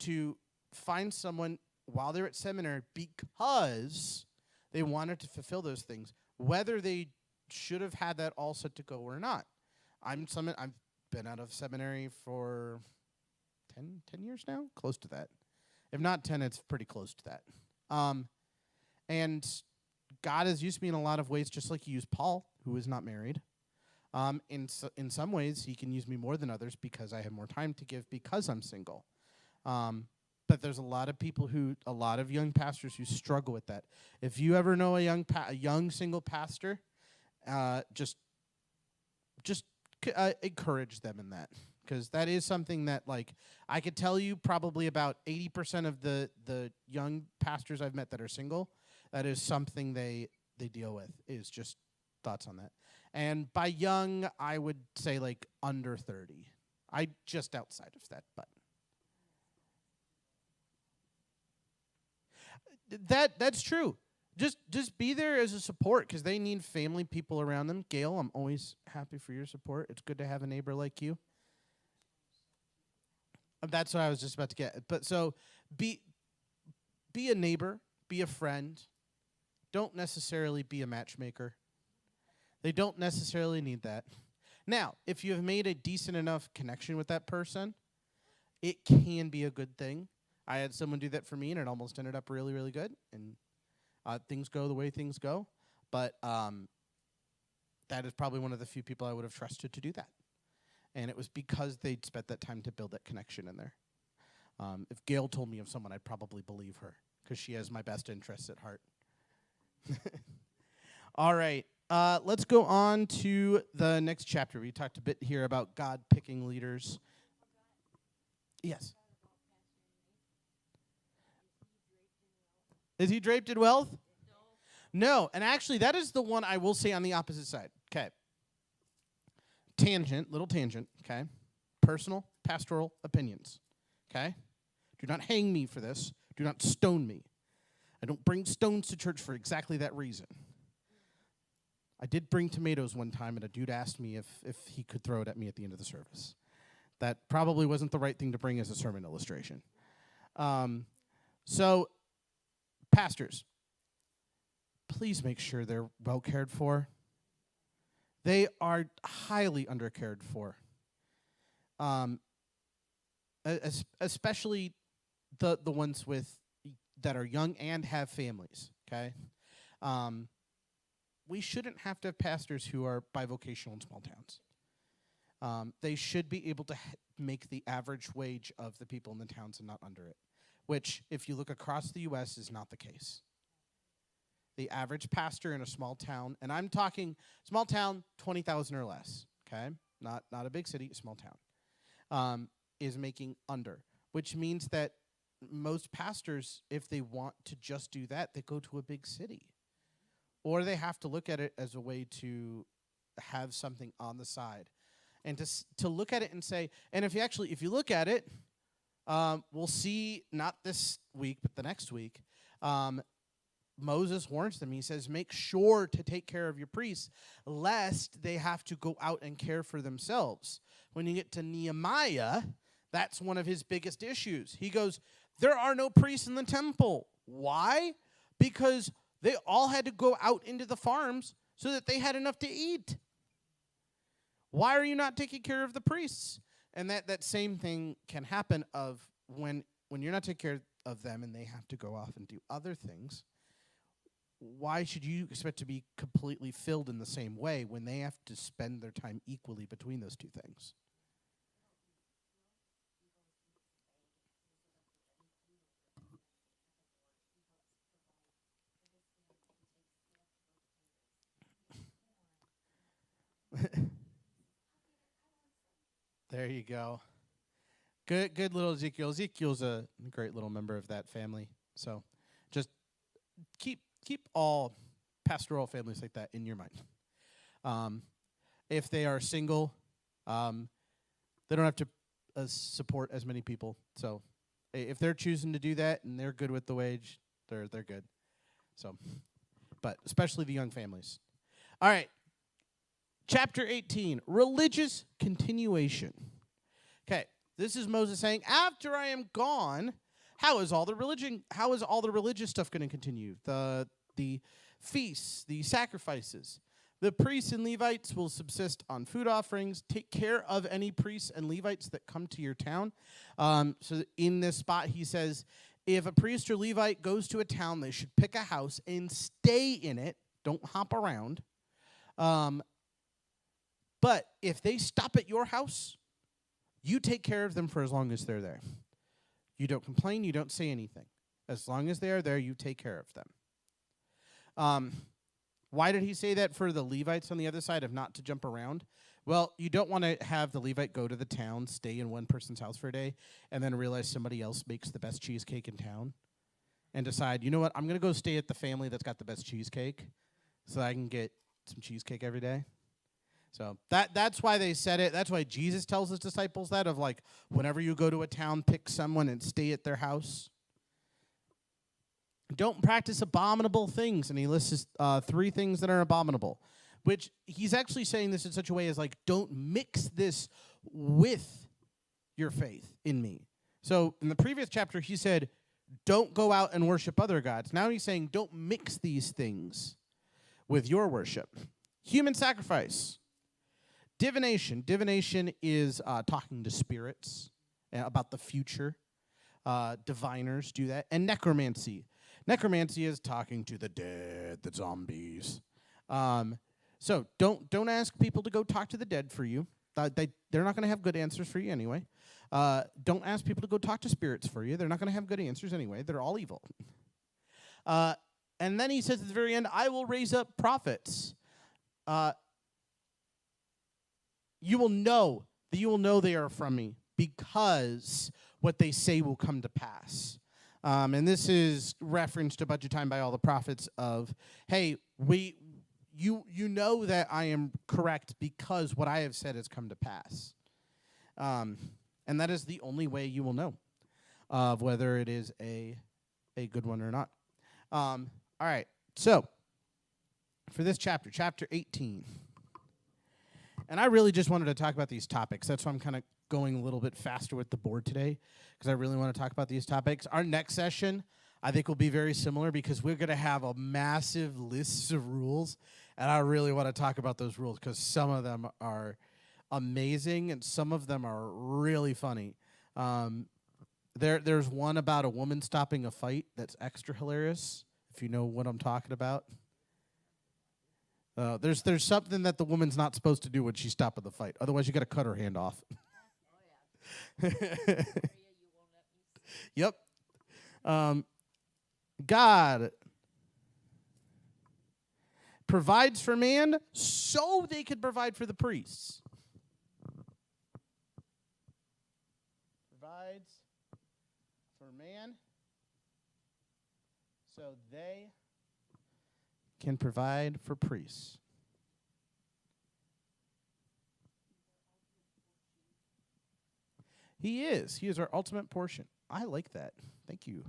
to find someone while they're at seminary because they wanted to fulfill those things, whether they should have had that all set to go or not. I've been out of seminary for 10 years now, close to that. If not 10, it's pretty close to that. And God has used me in a lot of ways, just like He used Paul, who is not married. In some ways, He can use me more than others because I have more time to give because I'm single. But there's a lot of young pastors who struggle with that. If you ever know a young single pastor, just encourage them in that, because that is something that, like, I could tell you probably about 80% of the young pastors I've met that are single, that is something they deal with, is just thoughts on that. And by young, I would say like under 30. I just outside of that, but that's true. Just be there as a support, because they need family people around them. Gail, I'm always happy for your support. It's good to have a neighbor like you. That's what I was just about to get. But so be a neighbor, be a friend. Don't necessarily be a matchmaker. They don't necessarily need that. Now, if you have made a decent enough connection with that person, it can be a good thing. I had someone do that for me, and it almost ended up really, really good. And things go the way things go. But that is probably one of the few people I would have trusted to do that. And it was because they'd spent that time to build that connection in there. If Gail told me of someone, I'd probably believe her, because she has my best interests at heart. All right. Let's go on to the next chapter. We talked a bit here about God picking leaders. Yes. Is he draped in wealth? No. And actually, that is the one I will say on the opposite side. Okay. Little tangent, okay? Personal, pastoral opinions, okay? Do not hang me for this. Do not stone me. I don't bring stones to church for exactly that reason. I did bring tomatoes one time, and a dude asked me if he could throw it at me at the end of the service. That probably wasn't the right thing to bring as a sermon illustration. So, pastors, please make sure they're well cared for. They are highly undercared for, especially the ones that are young and have families. Okay, we shouldn't have to have pastors who are bivocational in small towns. They should be able to make the average wage of the people in the towns and not under it, which, if you look across the U.S., is not the case. The average pastor in a small town, and I'm talking small town, 20,000 or less, okay? Not a big city, a small town, is making under, which means that most pastors, if they want to just do that, they go to a big city. Or they have to look at it as a way to have something on the side. And to look at it and say, and if you look at it, we'll see, not this week, but the next week, Moses warns them. He says, make sure to take care of your priests, lest they have to go out and care for themselves. When you get to Nehemiah, that's one of his biggest issues. He goes, there are no priests in the temple. Why? Because they all had to go out into the farms so that they had enough to eat. Why are you not taking care of the priests? And that same thing can happen of when you're not taking care of them and they have to go off and do other things. Why should you expect to be completely filled in the same way when they have to spend their time equally between those two things? There you go. Good little Ezekiel. Ezekiel's a great little member of that family. So just keep all pastoral families like that in your mind. If they are single, they don't have to support as many people. So if they're choosing to do that and they're good with the wage, they're good. So, but especially the young families. All right. Chapter 18, religious continuation. Okay, this is Moses saying, after I am gone, how is all the religious stuff going to continue? The feasts, the sacrifices. The priests and Levites will subsist on food offerings. Take care of any priests and Levites that come to your town. So in this spot, he says, if a priest or Levite goes to a town, they should pick a house and stay in it. Don't hop around. But if they stop at your house, you take care of them for as long as they're there. You don't complain, you don't say anything. As long as they are there, you take care of them. Why did he say that for the Levites on the other side of not to jump around? Well, you don't want to have the Levite go to the town, stay in one person's house for a day, and then realize somebody else makes the best cheesecake in town, and decide, you know what, I'm going to go stay at the family that's got the best cheesecake so I can get some cheesecake every day. So that's why they said it. That's why Jesus tells his disciples that, of like, whenever you go to a town, pick someone and stay at their house. Don't practice abominable things. And he lists 3 things that are abominable, which he's actually saying this in such a way as like, don't mix this with your faith in me. So in the previous chapter, he said, don't go out and worship other gods. Now he's saying, don't mix these things with your worship. Human sacrifice. Divination. Divination is talking to spirits about the future. Diviners do that. And necromancy. Necromancy is talking to the dead, the zombies. So don't ask people to go talk to the dead for you. They're not going to have good answers for you anyway. Don't ask people to go talk to spirits for you. They're not going to have good answers anyway. They're all evil. And then he says at the very end, I will raise up prophets. You will know they are from me because what they say will come to pass. And this is referenced a bunch of time by all the prophets of, hey, you know that I am correct because what I have said has come to pass. And that is the only way you will know of whether it is a good one or not. All right, so for this chapter 18, and I really just wanted to talk about these topics. That's why I'm kind of going a little bit faster with the board today, because I really want to talk about these topics. Our next session, I think, will be very similar because we're going to have a massive list of rules, and I really want to talk about those rules because some of them are amazing and some of them are really funny. There's one about a woman stopping a fight that's extra hilarious, if you know what I'm talking about. There's something that the woman's not supposed to do when she's stopping the fight. Otherwise, you got to cut her hand off. Yep. God provides for man so they could provide for the priests. Provides for man so they can provide for priests. He is. He is our ultimate portion. I like that. Thank you.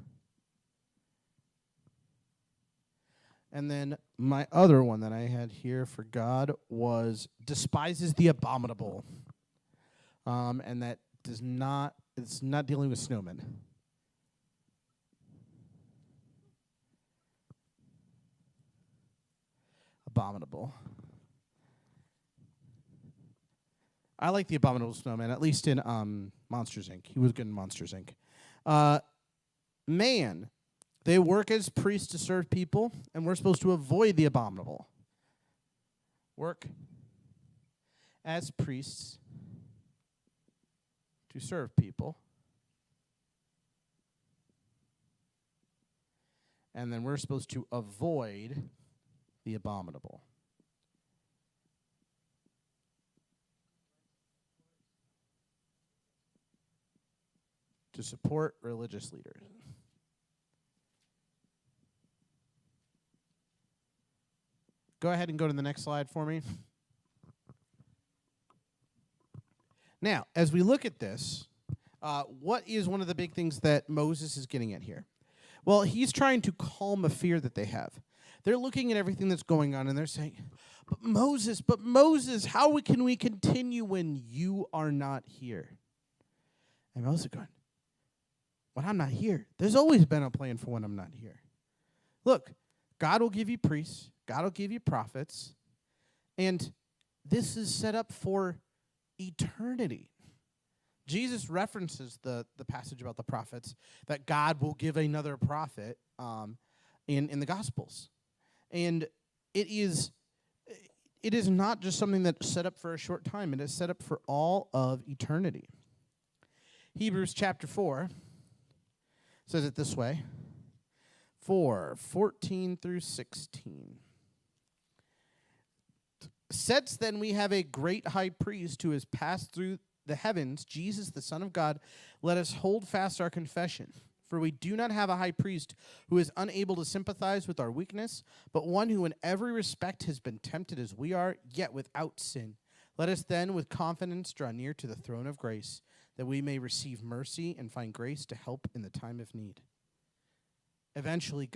And then my other one that I had here for God was despises the abominable. And that it's not dealing with snowmen. Abominable. I like the abominable snowman, at least in Monsters, Inc. He was good in Monsters, Inc. Man, they work as priests to serve people, and we're supposed to avoid the abominable. Work as priests to serve people. And then we're supposed to avoid the abominable. To support religious leaders. Go ahead and go to the next slide for me. Now, as we look at this, what is one of the big things that Moses is getting at here? Well, he's trying to calm a fear that they have. They're looking at everything that's going on, and they're saying, but Moses, how can we continue when you are not here? And Moses is going, when I'm not here, there's always been a plan for when I'm not here. Look, God will give you priests. God will give you prophets. And this is set up for eternity. Jesus references the passage about the prophets, that God will give another prophet in the Gospels. And it is not just something that's set up for a short time. It is set up for all of eternity. Hebrews chapter 4. says it this way. 4:14 through 16. Since then we have a great high priest who has passed through the heavens, Jesus, the Son of God, let us hold fast our confession. For we do not have a high priest who is unable to sympathize with our weakness, but one who in every respect has been tempted as we are, yet without sin. Let us then with confidence draw near to the throne of grace, that we may receive mercy and find grace to help in the time of need. Eventually,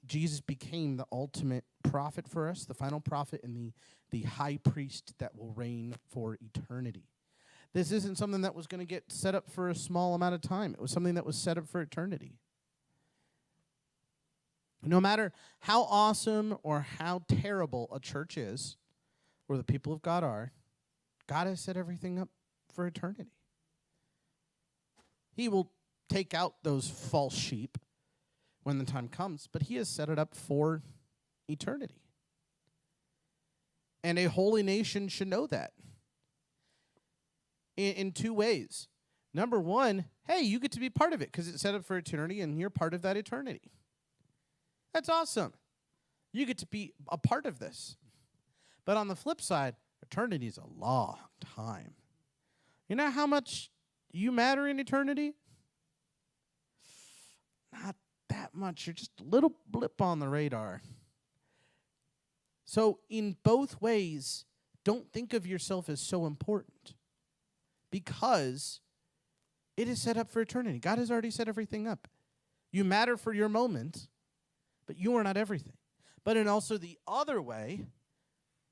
Jesus became the ultimate prophet for us, the final prophet and the high priest that will reign for eternity. This isn't something that was going to get set up for a small amount of time. It was something that was set up for eternity. No matter how awesome or how terrible a church is, or the people of God are, God has set everything up for eternity. He will take out those false sheep when the time comes, but he has set it up for eternity. And a holy nation should know that in two ways. Number one, hey, you get to be part of it because it's set up for eternity and you're part of that eternity. That's awesome. You get to be a part of this. But on the flip side, eternity is a long time. You know how much you matter in eternity? Not that much. You're just a little blip on the radar. So in both ways, don't think of yourself as so important, because it is set up for eternity. God has already set everything up. You matter for your moment, but you are not everything. But in also the other way,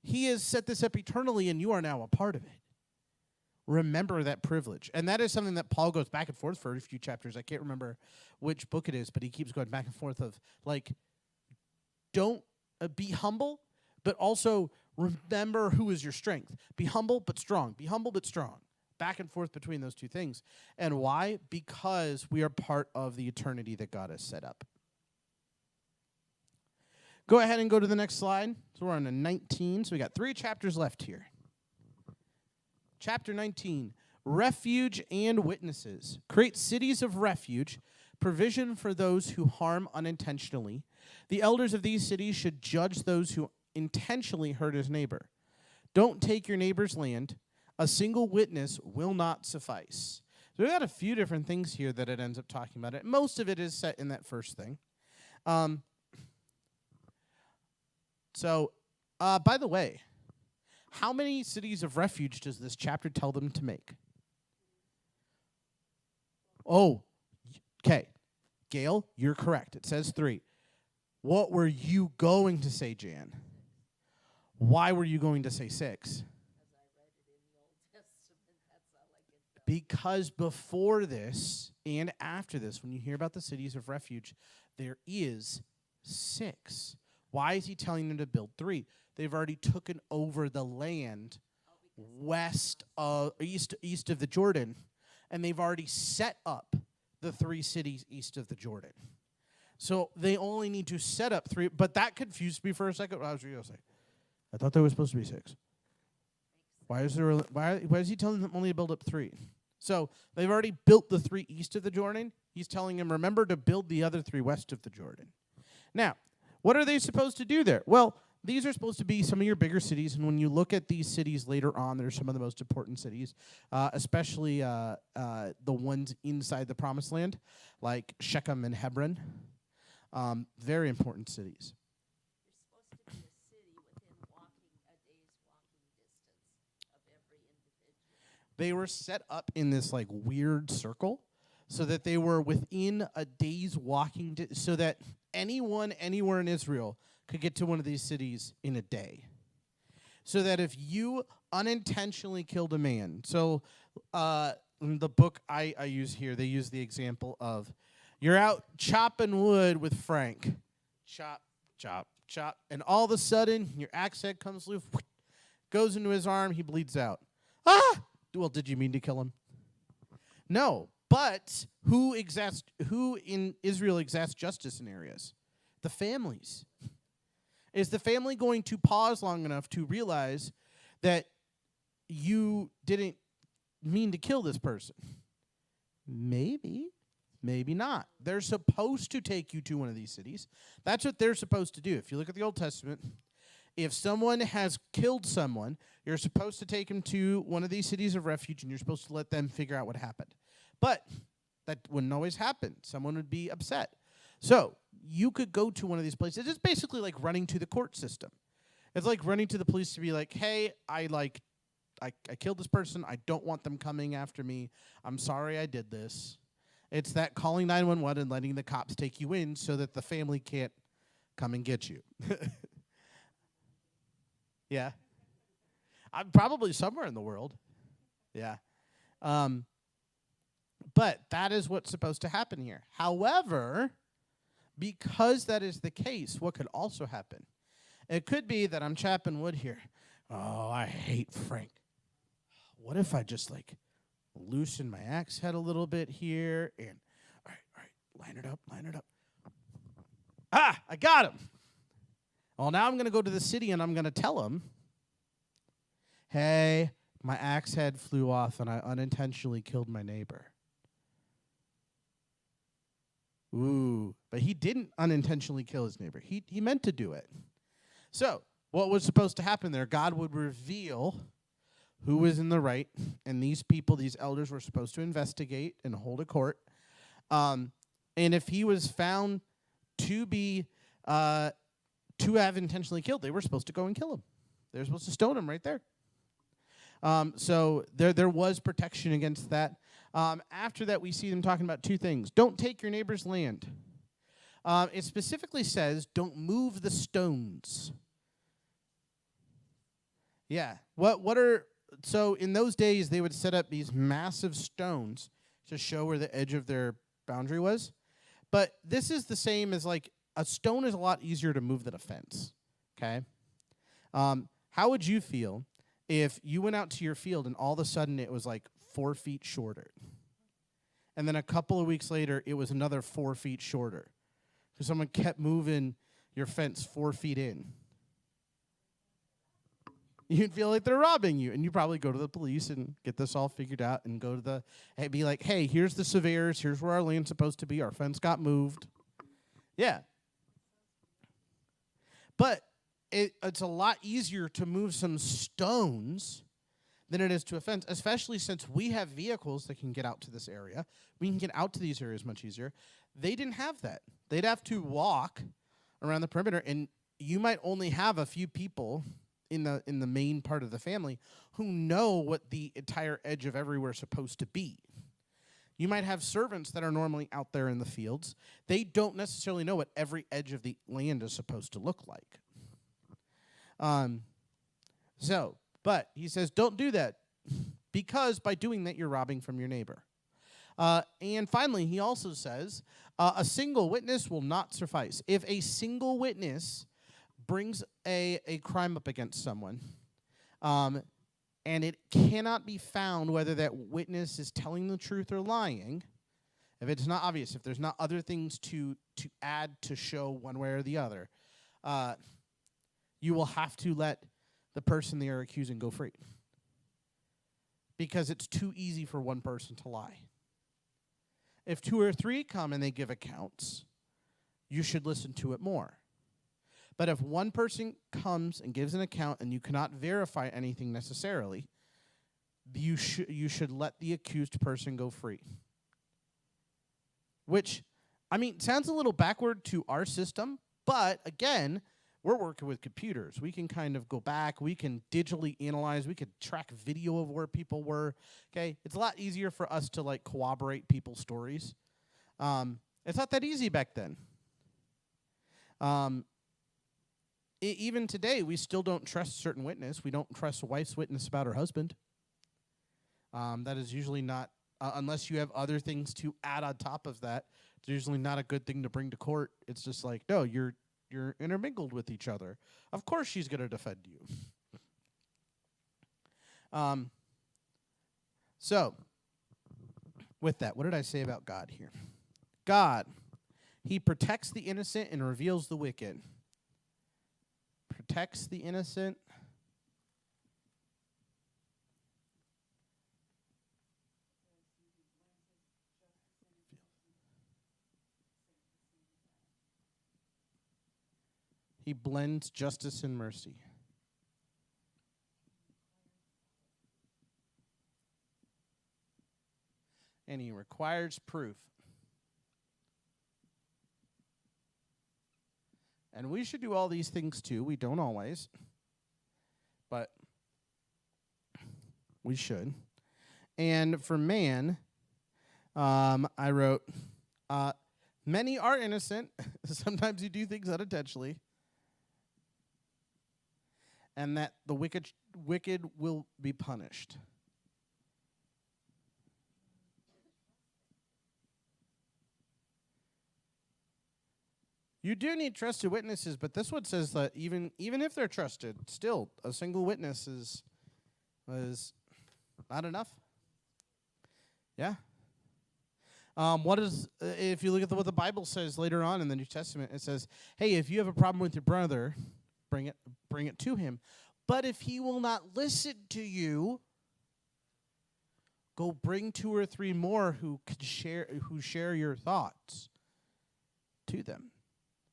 he has set this up eternally, and you are now a part of it. Remember that privilege. And that is something that Paul goes back and forth for a few chapters. I can't remember which book it is, but he keeps going back and forth of, like, don't be humble, but also remember who is your strength. Be humble but strong. Be humble but strong. Back and forth between those two things. And why? Because we are part of the eternity that God has set up. Go ahead and go to the next slide. So we're on to 19. So we got 3 chapters left here. Chapter 19, refuge and witnesses. Create cities of refuge, provision for those who harm unintentionally. The elders of these cities should judge those who intentionally hurt his neighbor. Don't take your neighbor's land. A single witness will not suffice. So we got a few different things here that it ends up talking about. Most of it is set in that first thing. By the way, how many cities of refuge does this chapter tell them to make? Oh, okay. Gail, you're correct. It says 3. What were you going to say, Jan? Why were you going to say 6? Because before this and after this, when you hear about the cities of refuge, there is 6. Why is he telling them to build 3? They've already taken over the land east of the Jordan, and they've already set up the 3 cities east of the Jordan. So they only need to set up 3, but that confused me for a second. I was going to say, I thought there was supposed to be 6. Why is he telling them only to build up 3? So they've already built the 3 east of the Jordan. He's telling them, remember to build the other 3 west of the Jordan. Now, what are they supposed to do there? Well, these are supposed to be some of your bigger cities, and when you look at these cities later on, they're some of the most important cities, especially the ones inside the Promised Land, like Shechem and Hebron. Very important cities. You're supposed to be a city within a day's walking distance of every individual. They were set up in this like weird circle so that they were within a day's walking so that anyone anywhere in Israel could get to one of these cities in a day. So that if you unintentionally killed a man, so in the book I use here, they use the example of you're out chopping wood with Frank. Chop, chop, chop. And all of a sudden, your axe head comes loose, goes into his arm, he bleeds out. Ah! Well, did you mean to kill him? No. But who in Israel exacts justice in areas? The families. Is the family going to pause long enough to realize that you didn't mean to kill this person? Maybe. Maybe not. They're supposed to take you to one of these cities. That's what they're supposed to do. If you look at the Old Testament, if someone has killed someone, you're supposed to take them to one of these cities of refuge, and you're supposed to let them figure out what happened. But that wouldn't always happen. Someone would be upset. So you could go to one of these places. It's basically like running to the court system. It's like running to the police to be like, hey, I killed this person. I don't want them coming after me. I'm sorry I did this. It's that calling 911 and letting the cops take you in so that the family can't come and get you. Yeah. I'm probably somewhere in the world. Yeah. But that is what's supposed to happen here. However, because that is the case, what could also happen? It could be that I'm chopping wood here. Oh, I hate Frank. What if I just loosen my axe head a little bit here and all right, line it up. Ah, I got him. Well, now I'm going to go to the city and I'm going to tell him, hey, my axe head flew off and I unintentionally killed my neighbor. Ooh, but he didn't unintentionally kill his neighbor. He meant to do it. So what was supposed to happen there? God would reveal who was in the right, and these people, these elders, were supposed to investigate and hold a court. And if he was found to be to have intentionally killed, they were supposed to go and kill him. They were supposed to stone him right there. So there was protection against that. After that, we see them talking about two things. Don't take your neighbor's land. It specifically says, don't move the stones. Yeah. So in those days, they would set up these massive stones to show where the edge of their boundary was. But this is the same as a stone is a lot easier to move than a fence. Okay? How would you feel if you went out to your field and all of a sudden it was 4 feet shorter? And then a couple of weeks later, it was another 4 feet shorter. So someone kept moving your fence 4 feet in. You'd feel like they're robbing you. And you probably go to the police and get this all figured out and go to be like, hey, here's the surveyors. Here's where our land's supposed to be. Our fence got moved. Yeah. But it's a lot easier to move some stones than it is to a fence, especially since we have vehicles that can get out to this area. We can get out to these areas much easier. They didn't have that. They'd have to walk around the perimeter, and you might only have a few people in the main part of the family who know what the entire edge of everywhere is supposed to be. You might have servants that are normally out there in the fields. They don't necessarily know what every edge of the land is supposed to look like. But he says, don't do that, because by doing that, you're robbing from your neighbor. And finally, he also says, a single witness will not suffice. If a single witness brings a crime up against someone, and it cannot be found whether that witness is telling the truth or lying, if it's not obvious, if there's not other things to add to show one way or the other, you will have to let the person they are accusing go free. Because it's too easy for one person to lie. If 2 or 3 come and they give accounts, you should listen to it more. But if one person comes and gives an account and you cannot verify anything necessarily, you should let the accused person go free. Which, sounds a little backward to our system, but again, we're working with computers. We can kind of go back. We can digitally analyze. We could track video of where people were. Okay, it's a lot easier for us to corroborate people's stories. It's not that easy back then. Even today, we still don't trust a certain witness. We don't trust a wife's witness about her husband. That is usually not, unless you have other things to add on top of that, it's usually not a good thing to bring to court. It's just no, you're intermingled with each other. Of course she's going to defend you. So, with that, what did I say about God here? God, he protects the innocent and reveals the wicked. Protects the innocent. He blends justice and mercy. And he requires proof. And we should do all these things too. We don't always, but we should. And for man, I wrote, many are innocent. Sometimes you do things unintentionally. And that the wicked will be punished. You do need trusted witnesses, but this one says that even if they're trusted, still a single witness is not enough. Yeah. What is if you look at what the Bible says later on in the New Testament? It says, "Hey, if you have a problem with your brother, bring it to him. But if he will not listen to you, go bring 2 or 3 more who share your thoughts to them."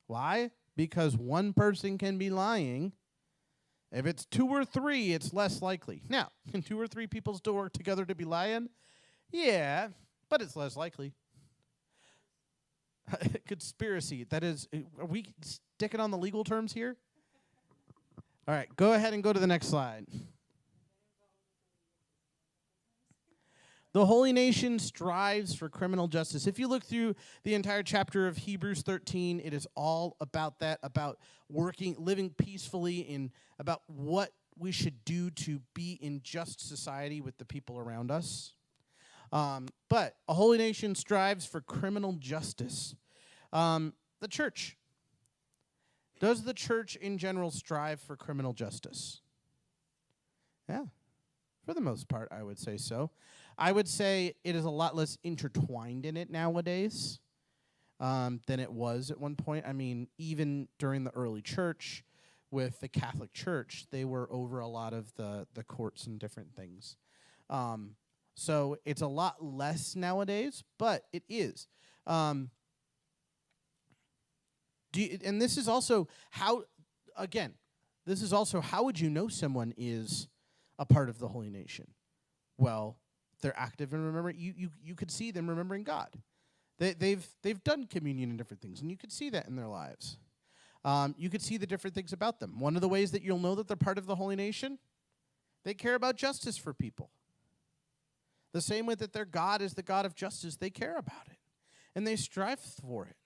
Why? Because one person can be lying. If it's 2 or 3, it's less likely. Now, can 2 or 3 people still work together to be lying? Yeah, but it's less likely. Conspiracy. That is, are we sticking on the legal terms here? All right, go ahead and go to the next slide. The holy nation strives for criminal justice. If you look through the entire chapter of Hebrews 13, it is all about that, about living peacefully, and about what we should do to be in just society with the people around us. But a holy nation strives for criminal justice. The church. Does the church in general strive for criminal justice? Yeah. For the most part, I would say so. I would say it is a lot less intertwined in it nowadays than it was at one point. I mean, even during the early church with the Catholic Church, they were over a lot of the courts and different things. So it's a lot less nowadays, but it is. And this is also how would you know someone is a part of the holy nation? Well, they're active in remembering. You could see them remembering God. They've done communion and different things, and you could see that in their lives. You could see the different things about them. One of the ways that you'll know that they're part of the holy nation, they care about justice for people. The same way that their God is the God of justice, they care about it, and they strive for it.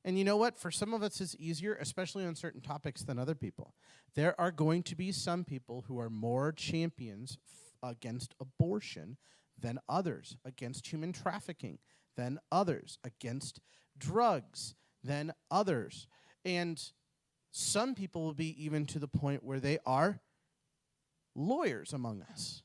And you know what? For some of us, it's easier, especially on certain topics, than other people. There are going to be some people who are more champions against abortion than others, against human trafficking than others, against drugs than others. And some people will be even to the point where they are lawyers among us,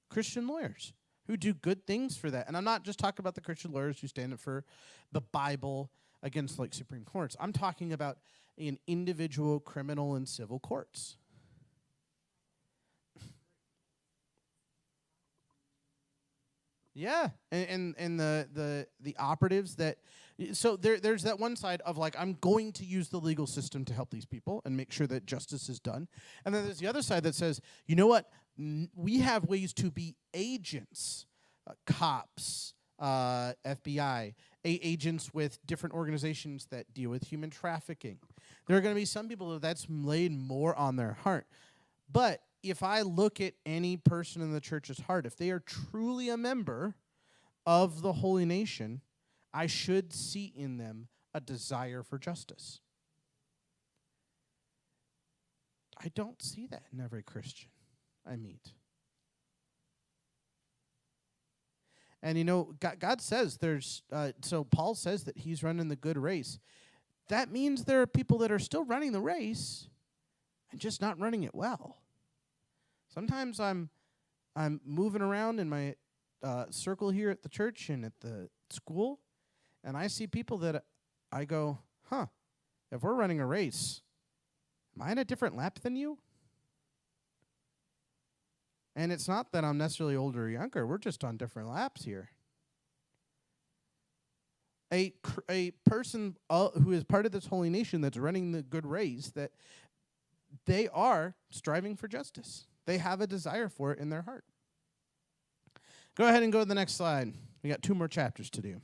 Christian lawyers, who do good things for that. And I'm not just talking about the Christian lawyers who stand up for the Bible against like Supreme Courts. I'm talking about in individual criminal and civil courts. Yeah, and the operatives that, so there's that one side of like, I'm going to use the legal system to help these people and make sure that justice is done. And then there's the other side that says, you know what, we have ways to be agents, cops, FBI, agents with different organizations that deal with human trafficking. There are going to be some people that's laid more on their heart. But if I look at any person in the church's heart, if they are truly a member of the holy nation, I should see in them a desire for justice. I don't see that in every Christian I meet. And you know, God says so Paul says that he's running the good race. That means there are people that are still running the race and just not running it well. Sometimes I'm moving around in my circle here at the church and at the school, and I see people that I go, if we're running a race, am I in a different lap than you? And it's not that I'm necessarily older or younger. We're just on different laps here. a person who is part of this holy nation that's running the good race, that they are striving for justice. They have a desire for it in their heart. Go ahead and go to the next slide. We got 2 more chapters to do.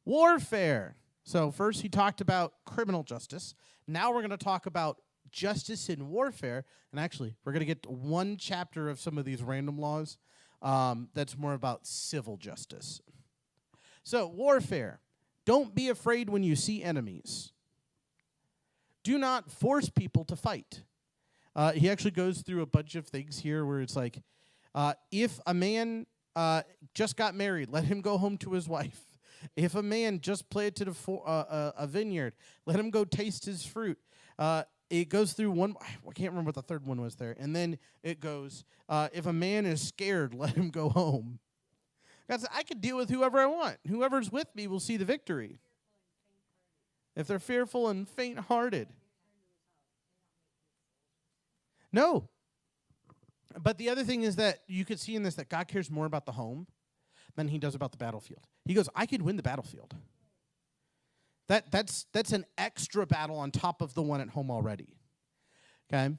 Warfare. So first he talked about criminal justice. Now we're going to talk about justice in warfare. And actually, we're going to get 1 chapter of some of these random laws that's more about civil justice. So, warfare. Don't be afraid when you see enemies. Do not force people to fight. He actually goes through a bunch of things here where it's like, if a man just got married, let him go home to his wife. If a man just planted a vineyard, let him go taste his fruit. It goes through one, I can't remember what the third one was there. And then it goes, if a man is scared, let him go home. God said, I can deal with whoever I want. Whoever's with me will see the victory. If they're fearful and faint-hearted. No. But the other thing is that you could see in this that God cares more about the home than he does about the battlefield. He goes, I could win the battlefield. That's an extra battle on top of the one at home already. Okay?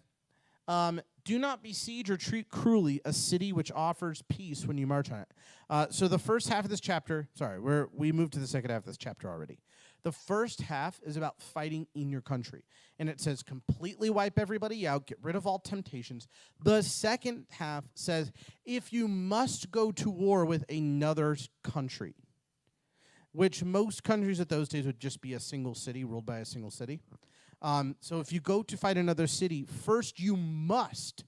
Do not besiege or treat cruelly a city which offers peace when you march on it. So the first half of this chapter, we moved to the second half of this chapter already. The first half is about fighting in your country. And it says completely wipe everybody out, get rid of all temptations. The second half says if you must go to war with another country, which most countries at those days would just be a single city, ruled by a single city. So if you go to fight another city, first you must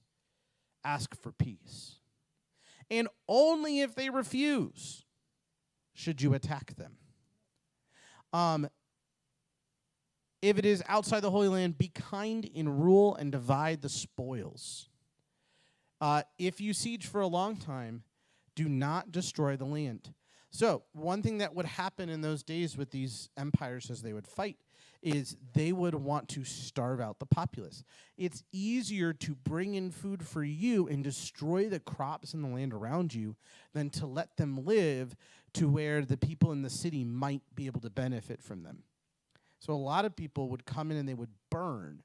ask for peace. And only if they refuse should you attack them. If it is outside the Holy Land, be kind in rule and divide the spoils. If you siege for a long time, do not destroy the land. So one thing that would happen in those days with these empires as they would fight is they would want to starve out the populace. It's easier to bring in food for you and destroy the crops in the land around you than to let them live to where the people in the city might be able to benefit from them. So a lot of people would come in and they would burn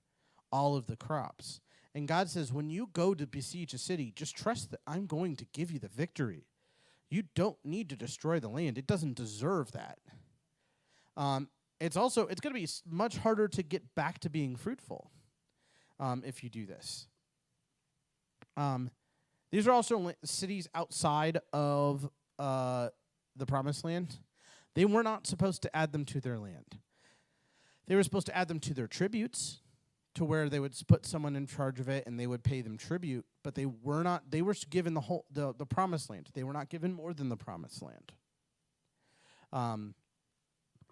all of the crops. And God says, when you go to besiege a city, just trust that I'm going to give you the victory. You don't need to destroy the land. It doesn't deserve that. It's going to be much harder to get back to being fruitful if you do this. These are also cities outside of the Promised Land. They were not supposed to add them to their land. They were supposed to add them to their tributes, to where they would put someone in charge of it and they would pay them tribute, but they were not. They were given the Promised Land. They were not given more than the Promised Land.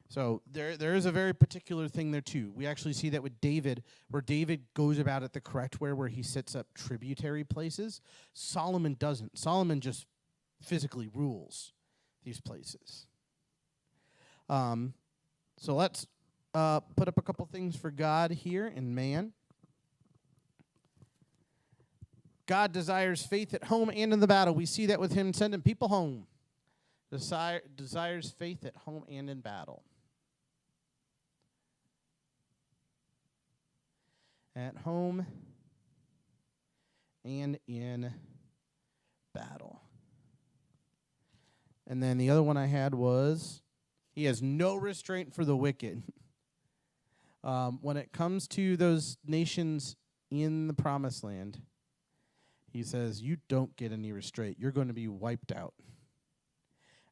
So there is a very particular thing there too. We actually see that with David, where David goes about it the correct way, where he sets up tributary places. Solomon doesn't. Solomon just physically rules these places. So let's put up a couple things for God here and man. God desires faith at home and in the battle. We see that with him sending people home. Desires faith at home and in battle. At home and in battle. And then the other one I had was, he has no restraint for the wicked. When it comes to those nations in the Promised Land, he says, you don't get any restraint. You're going to be wiped out.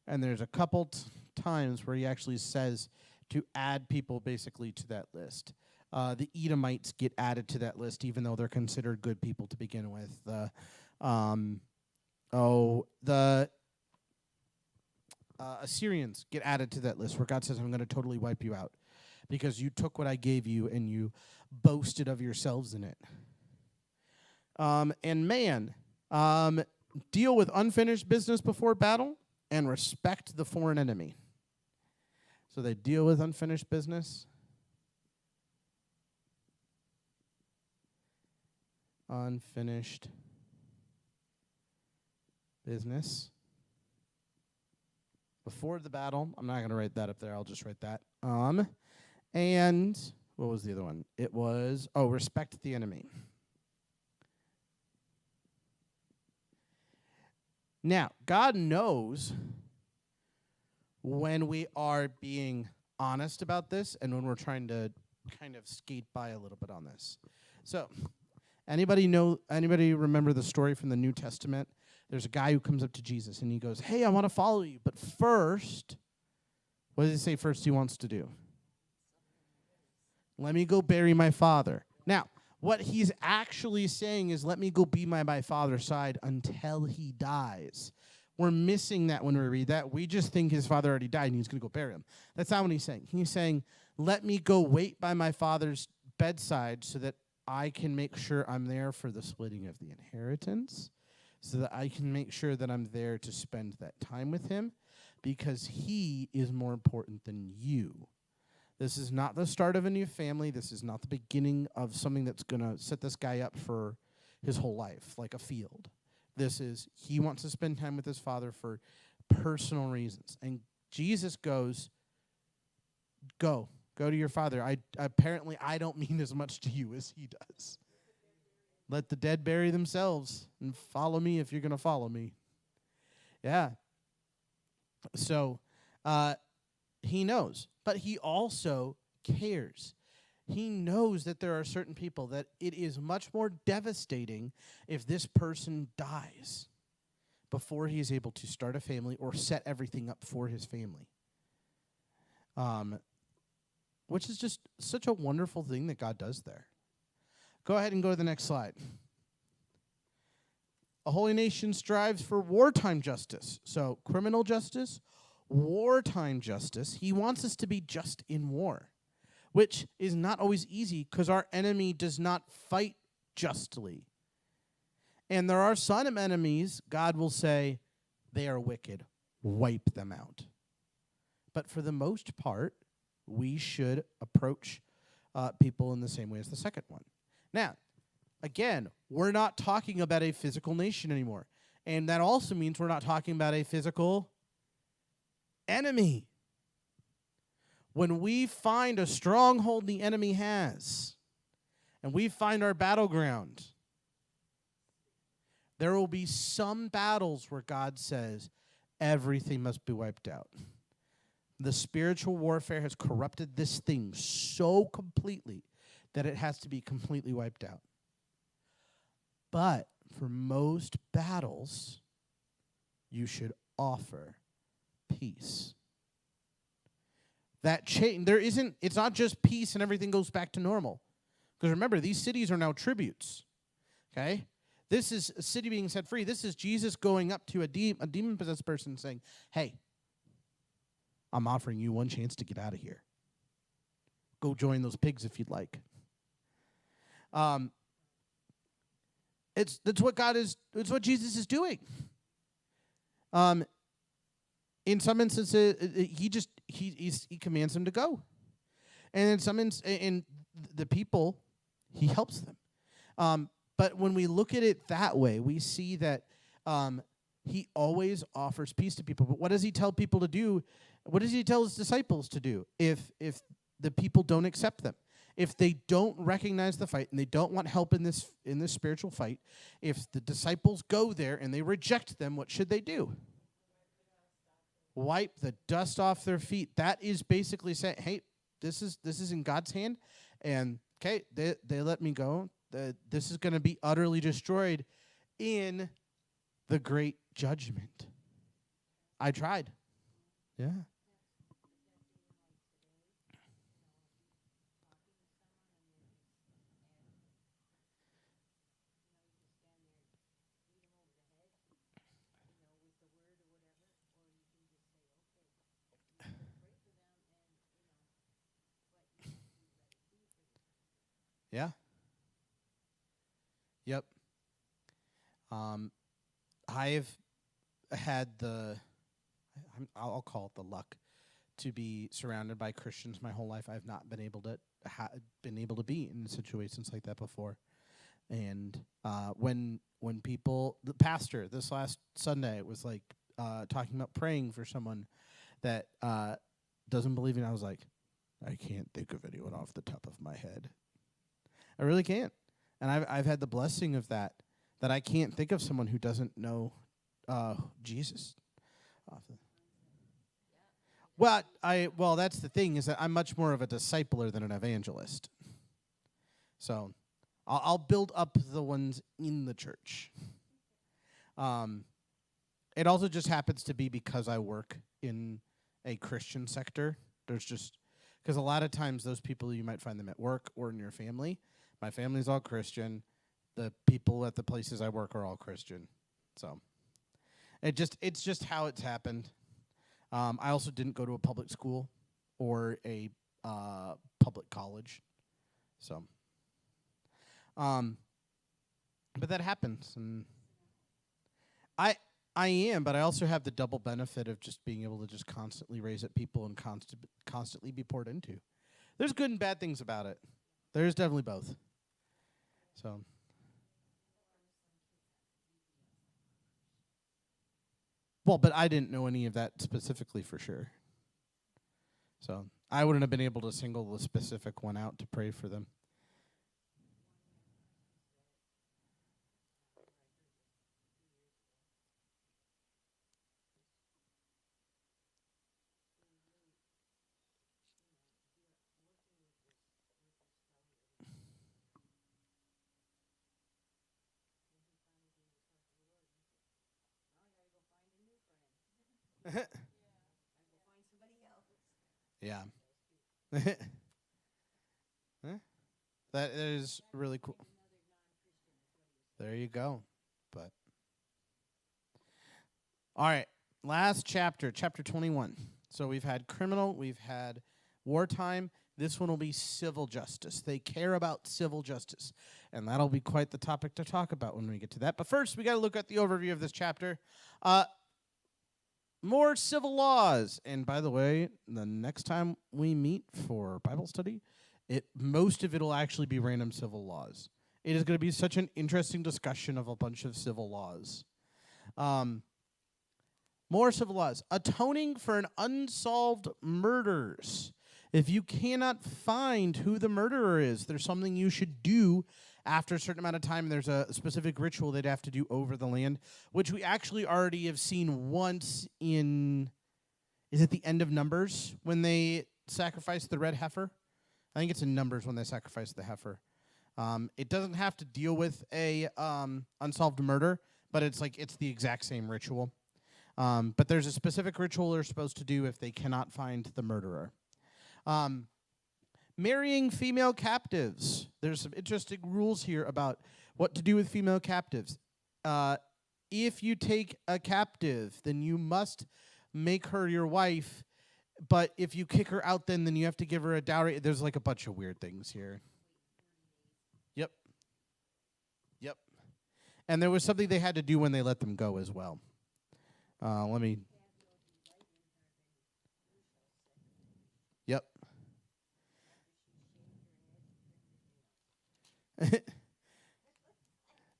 And there's a couple times where he actually says to add people basically to that list. The Edomites get added to that list, even though they're considered good people to begin with. The Assyrians get added to that list, where God says, I'm going to totally wipe you out because you took what I gave you and you boasted of yourselves in it. And man, deal with unfinished business before battle and respect the foreign enemy. So they deal with unfinished business. Unfinished business before the battle. I'm not going to write that up there. I'll just write that. And what was the other one? It was, respect the enemy. Now, God knows when we are being honest about this and when we're trying to kind of skate by a little bit on this. So, anybody remember the story from the New Testament? There's a guy who comes up to Jesus and he goes, "Hey, I want to follow you, but first," what does he say first he wants to do? "Let me go bury my father." Now, what he's actually saying is, let me go be by my father's side until he dies. We're missing that when we read that. We just think his father already died and he's going to go bury him. That's not what he's saying. He's saying, let me go wait by my father's bedside so that I can make sure I'm there for the splitting of the inheritance, so that I can make sure that I'm there to spend that time with him, because he is more important than you. This is not the start of a new family. This is not the beginning of something that's going to set this guy up for his whole life, like a field. This is, he wants to spend time with his father for personal reasons. And Jesus goes, go to your father. Apparently, I don't mean as much to you as he does. Let the dead bury themselves and follow me if you're going to follow me. Yeah. So, he knows, but he also cares. He knows that there are certain people that it is much more devastating if this person dies before he is able to start a family or set everything up for his family. Which is just such a wonderful thing that God does there. Go ahead and go to the next slide. A holy nation strives for wartime justice. So criminal justice, wartime justice. He wants us to be just in war, which is not always easy because our enemy does not fight justly. And there are some enemies, God will say, they are wicked. Wipe them out. But for the most part, we should approach people in the same way as the second one. Now, again, we're not talking about a physical nation anymore. And that also means we're not talking about a physical enemy. When we find a stronghold the enemy has, and we find our battleground, there will be some battles where God says, everything must be wiped out. The spiritual warfare has corrupted this thing so completely that it has to be completely wiped out. But for most battles, you should offer peace. It's not just peace and everything goes back to normal. Because remember, these cities are now tributes. Okay? This is a city being set free. This is Jesus going up to a demon-possessed person saying, hey, I'm offering you one chance to get out of here. Go join those pigs if you'd like. It's what Jesus is doing. In some instances, he commands them to go, and in some in the people, he helps them. But when we look at it that way, we see that he always offers peace to people. But what does he tell people to do? What does he tell his disciples to do if the people don't accept them? If they don't recognize the fight and they don't want help in this spiritual fight, if the disciples go there and they reject them, what should they do? Wipe the dust off their feet. That is basically saying, hey, this is in God's hand, and okay, they let me go. This is going to be utterly destroyed in the great judgment. I tried. Yeah. Yeah. Yep. I've had I'll call it the luck to be surrounded by Christians my whole life. I've not been able to be in situations like that before. And when people, the pastor this last Sunday was like talking about praying for someone, that doesn't believe me. I was like, I can't think of anyone off the top of my head. I really can't. And I've had the blessing of that I can't think of someone who doesn't know Jesus. Well, that's the thing, is that I'm much more of a discipler than an evangelist. So I'll build up the ones in the church. It also just happens to be because I work in a Christian sector. There's just, because a lot of times those people, you might find them at work or in your family. My family's all Christian. The people at the places I work are all Christian. So it's just how it's happened. I also didn't go to a public school or a public college. So, but that happens, and I am, but I also have the double benefit of just being able to just constantly raise up people and constantly be poured into. There's good and bad things about it. There's definitely both. So. Well, but I didn't know any of that specifically for sure. So I wouldn't have been able to single the specific one out to pray for them. Yeah. Huh? That is really cool. There you go. But all right, last chapter, chapter 21. So we've had criminal, we've had wartime. This one will be civil justice. They care about civil justice, and that'll be quite the topic to talk about when we get to that. But first, we got to look at the overview of this chapter. More civil laws. And by the way, the next time we meet for Bible study, most of it will actually be random civil laws. It is going to be such an interesting discussion of a bunch of civil laws. More civil laws. Atoning for an unsolved murders. If you cannot find who the murderer is, there's something you should do after a certain amount of time. There's a specific ritual they'd have to do over the land, which we actually already have seen once in, is it the end of Numbers, when they sacrifice the red heifer? I think it's in Numbers when they sacrifice the heifer. It doesn't have to deal with a unsolved murder, but it's the exact same ritual. But there's a specific ritual they're supposed to do if they cannot find the murderer. Marrying female captives. There's some interesting rules here about what to do with female captives. If you take a captive, then you must make her your wife. But if you kick her out, then you have to give her a dowry. There's a bunch of weird things here. Yep. And there was something they had to do when they let them go as well. Yep.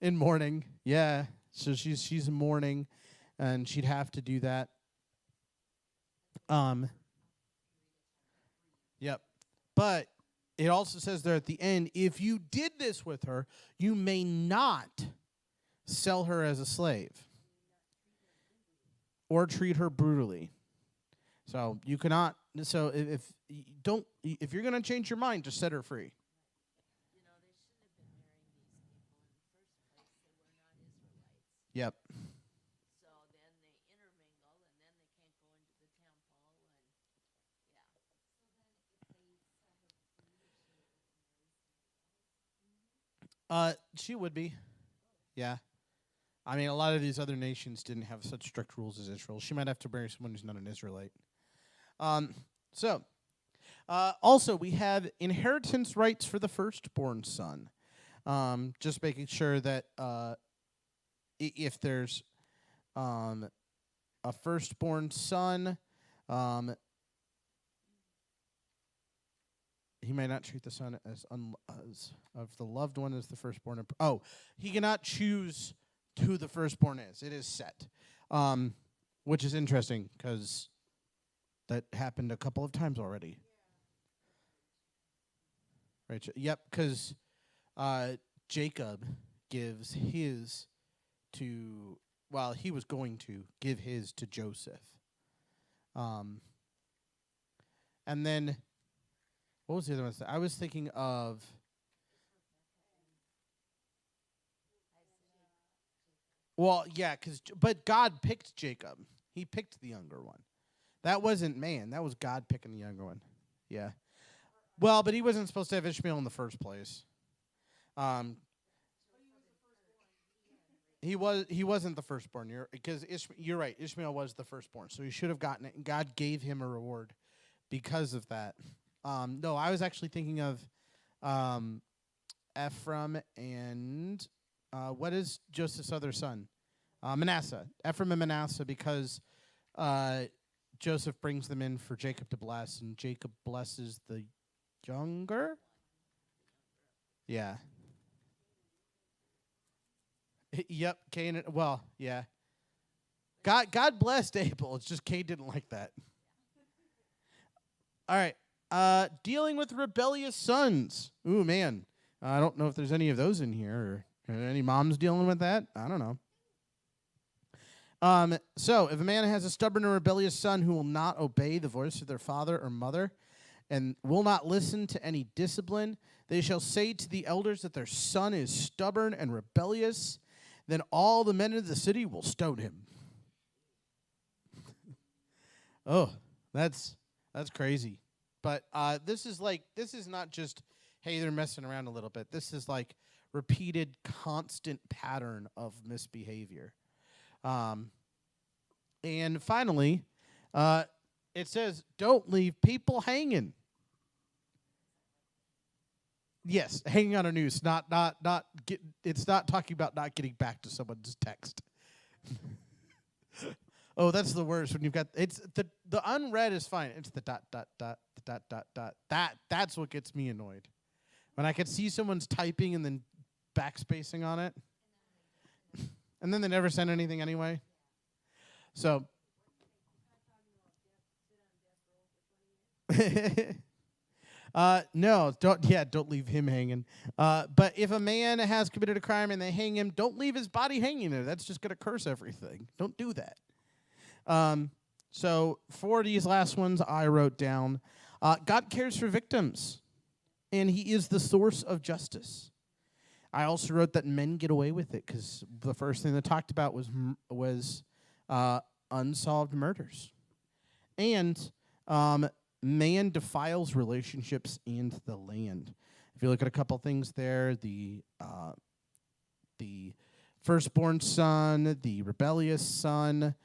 In mourning, yeah. So she's in mourning, and she'd have to do that. Yep. But it also says there at the end, if you did this with her, you may not sell her as a slave or treat her brutally. So you cannot. So if you're going to change your mind, just set her free. Yep. So then they intermingle, and then they can't go into the temple, and she would be. Yeah. I mean, a lot of these other nations didn't have such strict rules as Israel. She might have to marry someone who's not an Israelite. Also, we have inheritance rights for the firstborn son. Just making sure that if there's a firstborn son, he may not treat the son as of the loved one as the firstborn. He cannot choose who the firstborn is. It is set, which is interesting because That happened a couple of times already. Right. Yep, because Jacob gives his to, well, he was going to give his to Joseph. And then, what was the other one? I was thinking of, well, yeah, but God picked Jacob. He picked the younger one. That wasn't man. That was God picking the younger one. Yeah. Well, but he wasn't supposed to have Ishmael in the first place. He wasn't the firstborn. You're right. Ishmael was the firstborn, so he should have gotten it. And God gave him a reward because of that. No, I was actually thinking of Ephraim and what is Joseph's other son? Manasseh. Ephraim and Manasseh, because Joseph brings them in for Jacob to bless, and Jacob blesses the younger. Yeah. Yep, Cain. Well, yeah. God blessed Abel. It's just Cain didn't like that. All right. Dealing with rebellious sons. Ooh, man. I don't know if there's any of those in here, or any moms dealing with that. I don't know. So, if a man has a stubborn or rebellious son who will not obey the voice of their father or mother and will not listen to any discipline, they shall say to the elders that their son is stubborn and rebellious. Then all the men of the city will stone him. Oh, that's crazy. But this is not just, hey, they're messing around a little bit. This is like repeated, constant pattern of misbehavior. And finally, it says, don't leave people hanging. Yes, hanging on a noose. It's not talking about not getting back to someone's text. Oh, that's the worst when you've got the unread is fine. It's the ... That's what gets me annoyed. When I could see someone's typing and then backspacing on it. And then they never send anything anyway. So no, don't leave him hanging. But if a man has committed a crime and they hang him, don't leave his body hanging there. That's just going to curse everything. Don't do that. So for these last ones, I wrote down, God cares for victims, and he is the source of justice. I also wrote that men get away with it because the first thing they talked about was unsolved murders. And man defiles relationships and the land. If you look at a couple things there, the firstborn son, the rebellious son,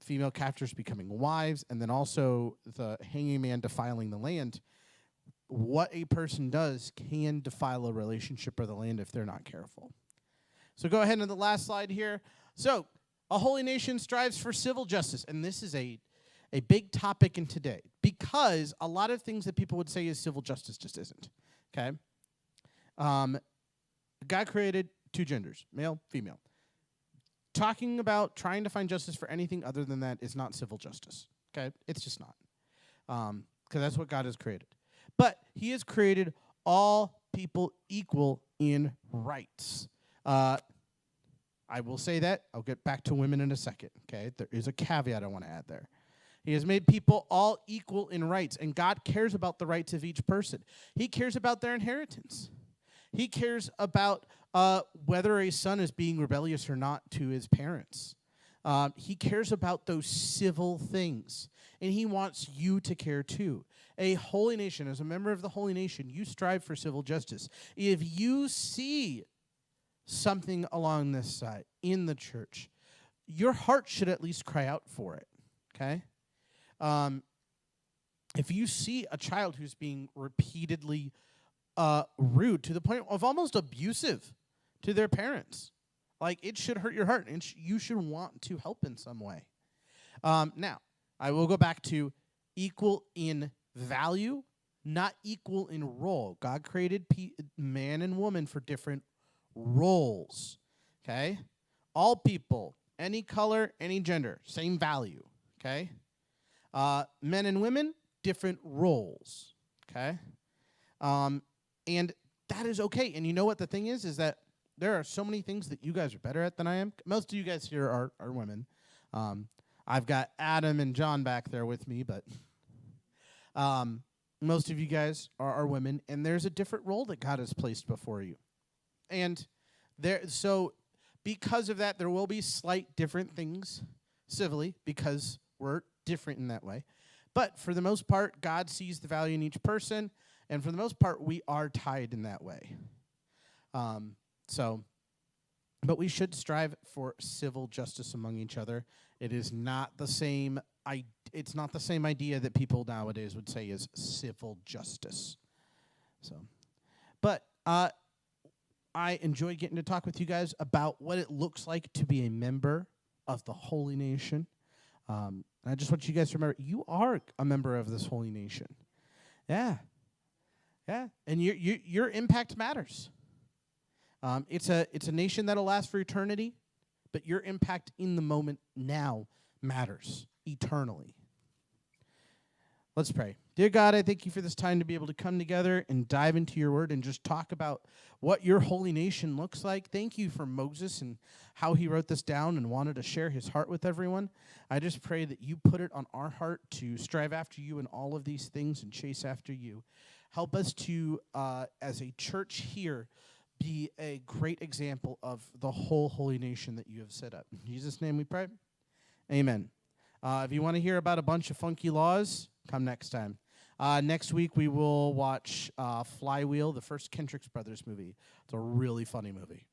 female captors becoming wives, and then also the hanging man defiling the land. What a person does can defile a relationship or the land if they're not careful. So go ahead to the last slide here. So a holy nation strives for civil justice, and this is a big topic in today because a lot of things that people would say is civil justice just isn't. Okay? God created two genders, male, female. Talking about trying to find justice for anything other than that is not civil justice. Okay? It's just not. Because that's what God has created. But he has created all people equal in rights. I will say that. I'll get back to women in a second. Okay? There is a caveat I want to add there. He has made people all equal in rights, and God cares about the rights of each person. He cares about their inheritance. He cares about whether a son is being rebellious or not to his parents. He cares about those civil things, and he wants you to care too. A holy nation, as a member of the holy nation, you strive for civil justice. If you see something along this side in the church, your heart should at least cry out for it, okay? If you see a child who's being repeatedly rude to the point of almost abusive to their parents, like, it should hurt your heart, and you should want to help in some way. Now, I will go back to equal in value, not equal in role. God created man and woman for different roles, okay? All people, any color, any gender, same value, okay? Men and women, different roles. Okay? And that is okay. And you know what the thing is that there are so many things that you guys are better at than I am. Most of you guys here are women. I've got Adam and John back there with me, but most of you guys are women, and there's a different role that God has placed before you. And so because of that, there will be slight different things civilly because we're different in that way. But for the most part, God sees the value in each person, and for the most part, we are tied in that way. But we should strive for civil justice among each other. It is not the same. It's not the same idea that people nowadays would say is civil justice. But I enjoy getting to talk with you guys about what it looks like to be a member of the holy nation. And I just want you guys to remember, you are a member of this holy nation. Yeah. And your impact matters. It's a nation that'll last for eternity, but your impact in the moment now matters eternally. Let's pray. Dear God, I thank you for this time to be able to come together and dive into your word and just talk about what your holy nation looks like. Thank you for Moses and how he wrote this down and wanted to share his heart with everyone. I just pray that you put it on our heart to strive after you in all of these things and chase after you. Help us to, as a church here, be a great example of the whole holy nation that you have set up. In Jesus' name we pray. Amen. If you want to hear about a bunch of funky laws, come next time. Next week we will watch Flywheel, the first Kendrick Brothers movie. It's a really funny movie.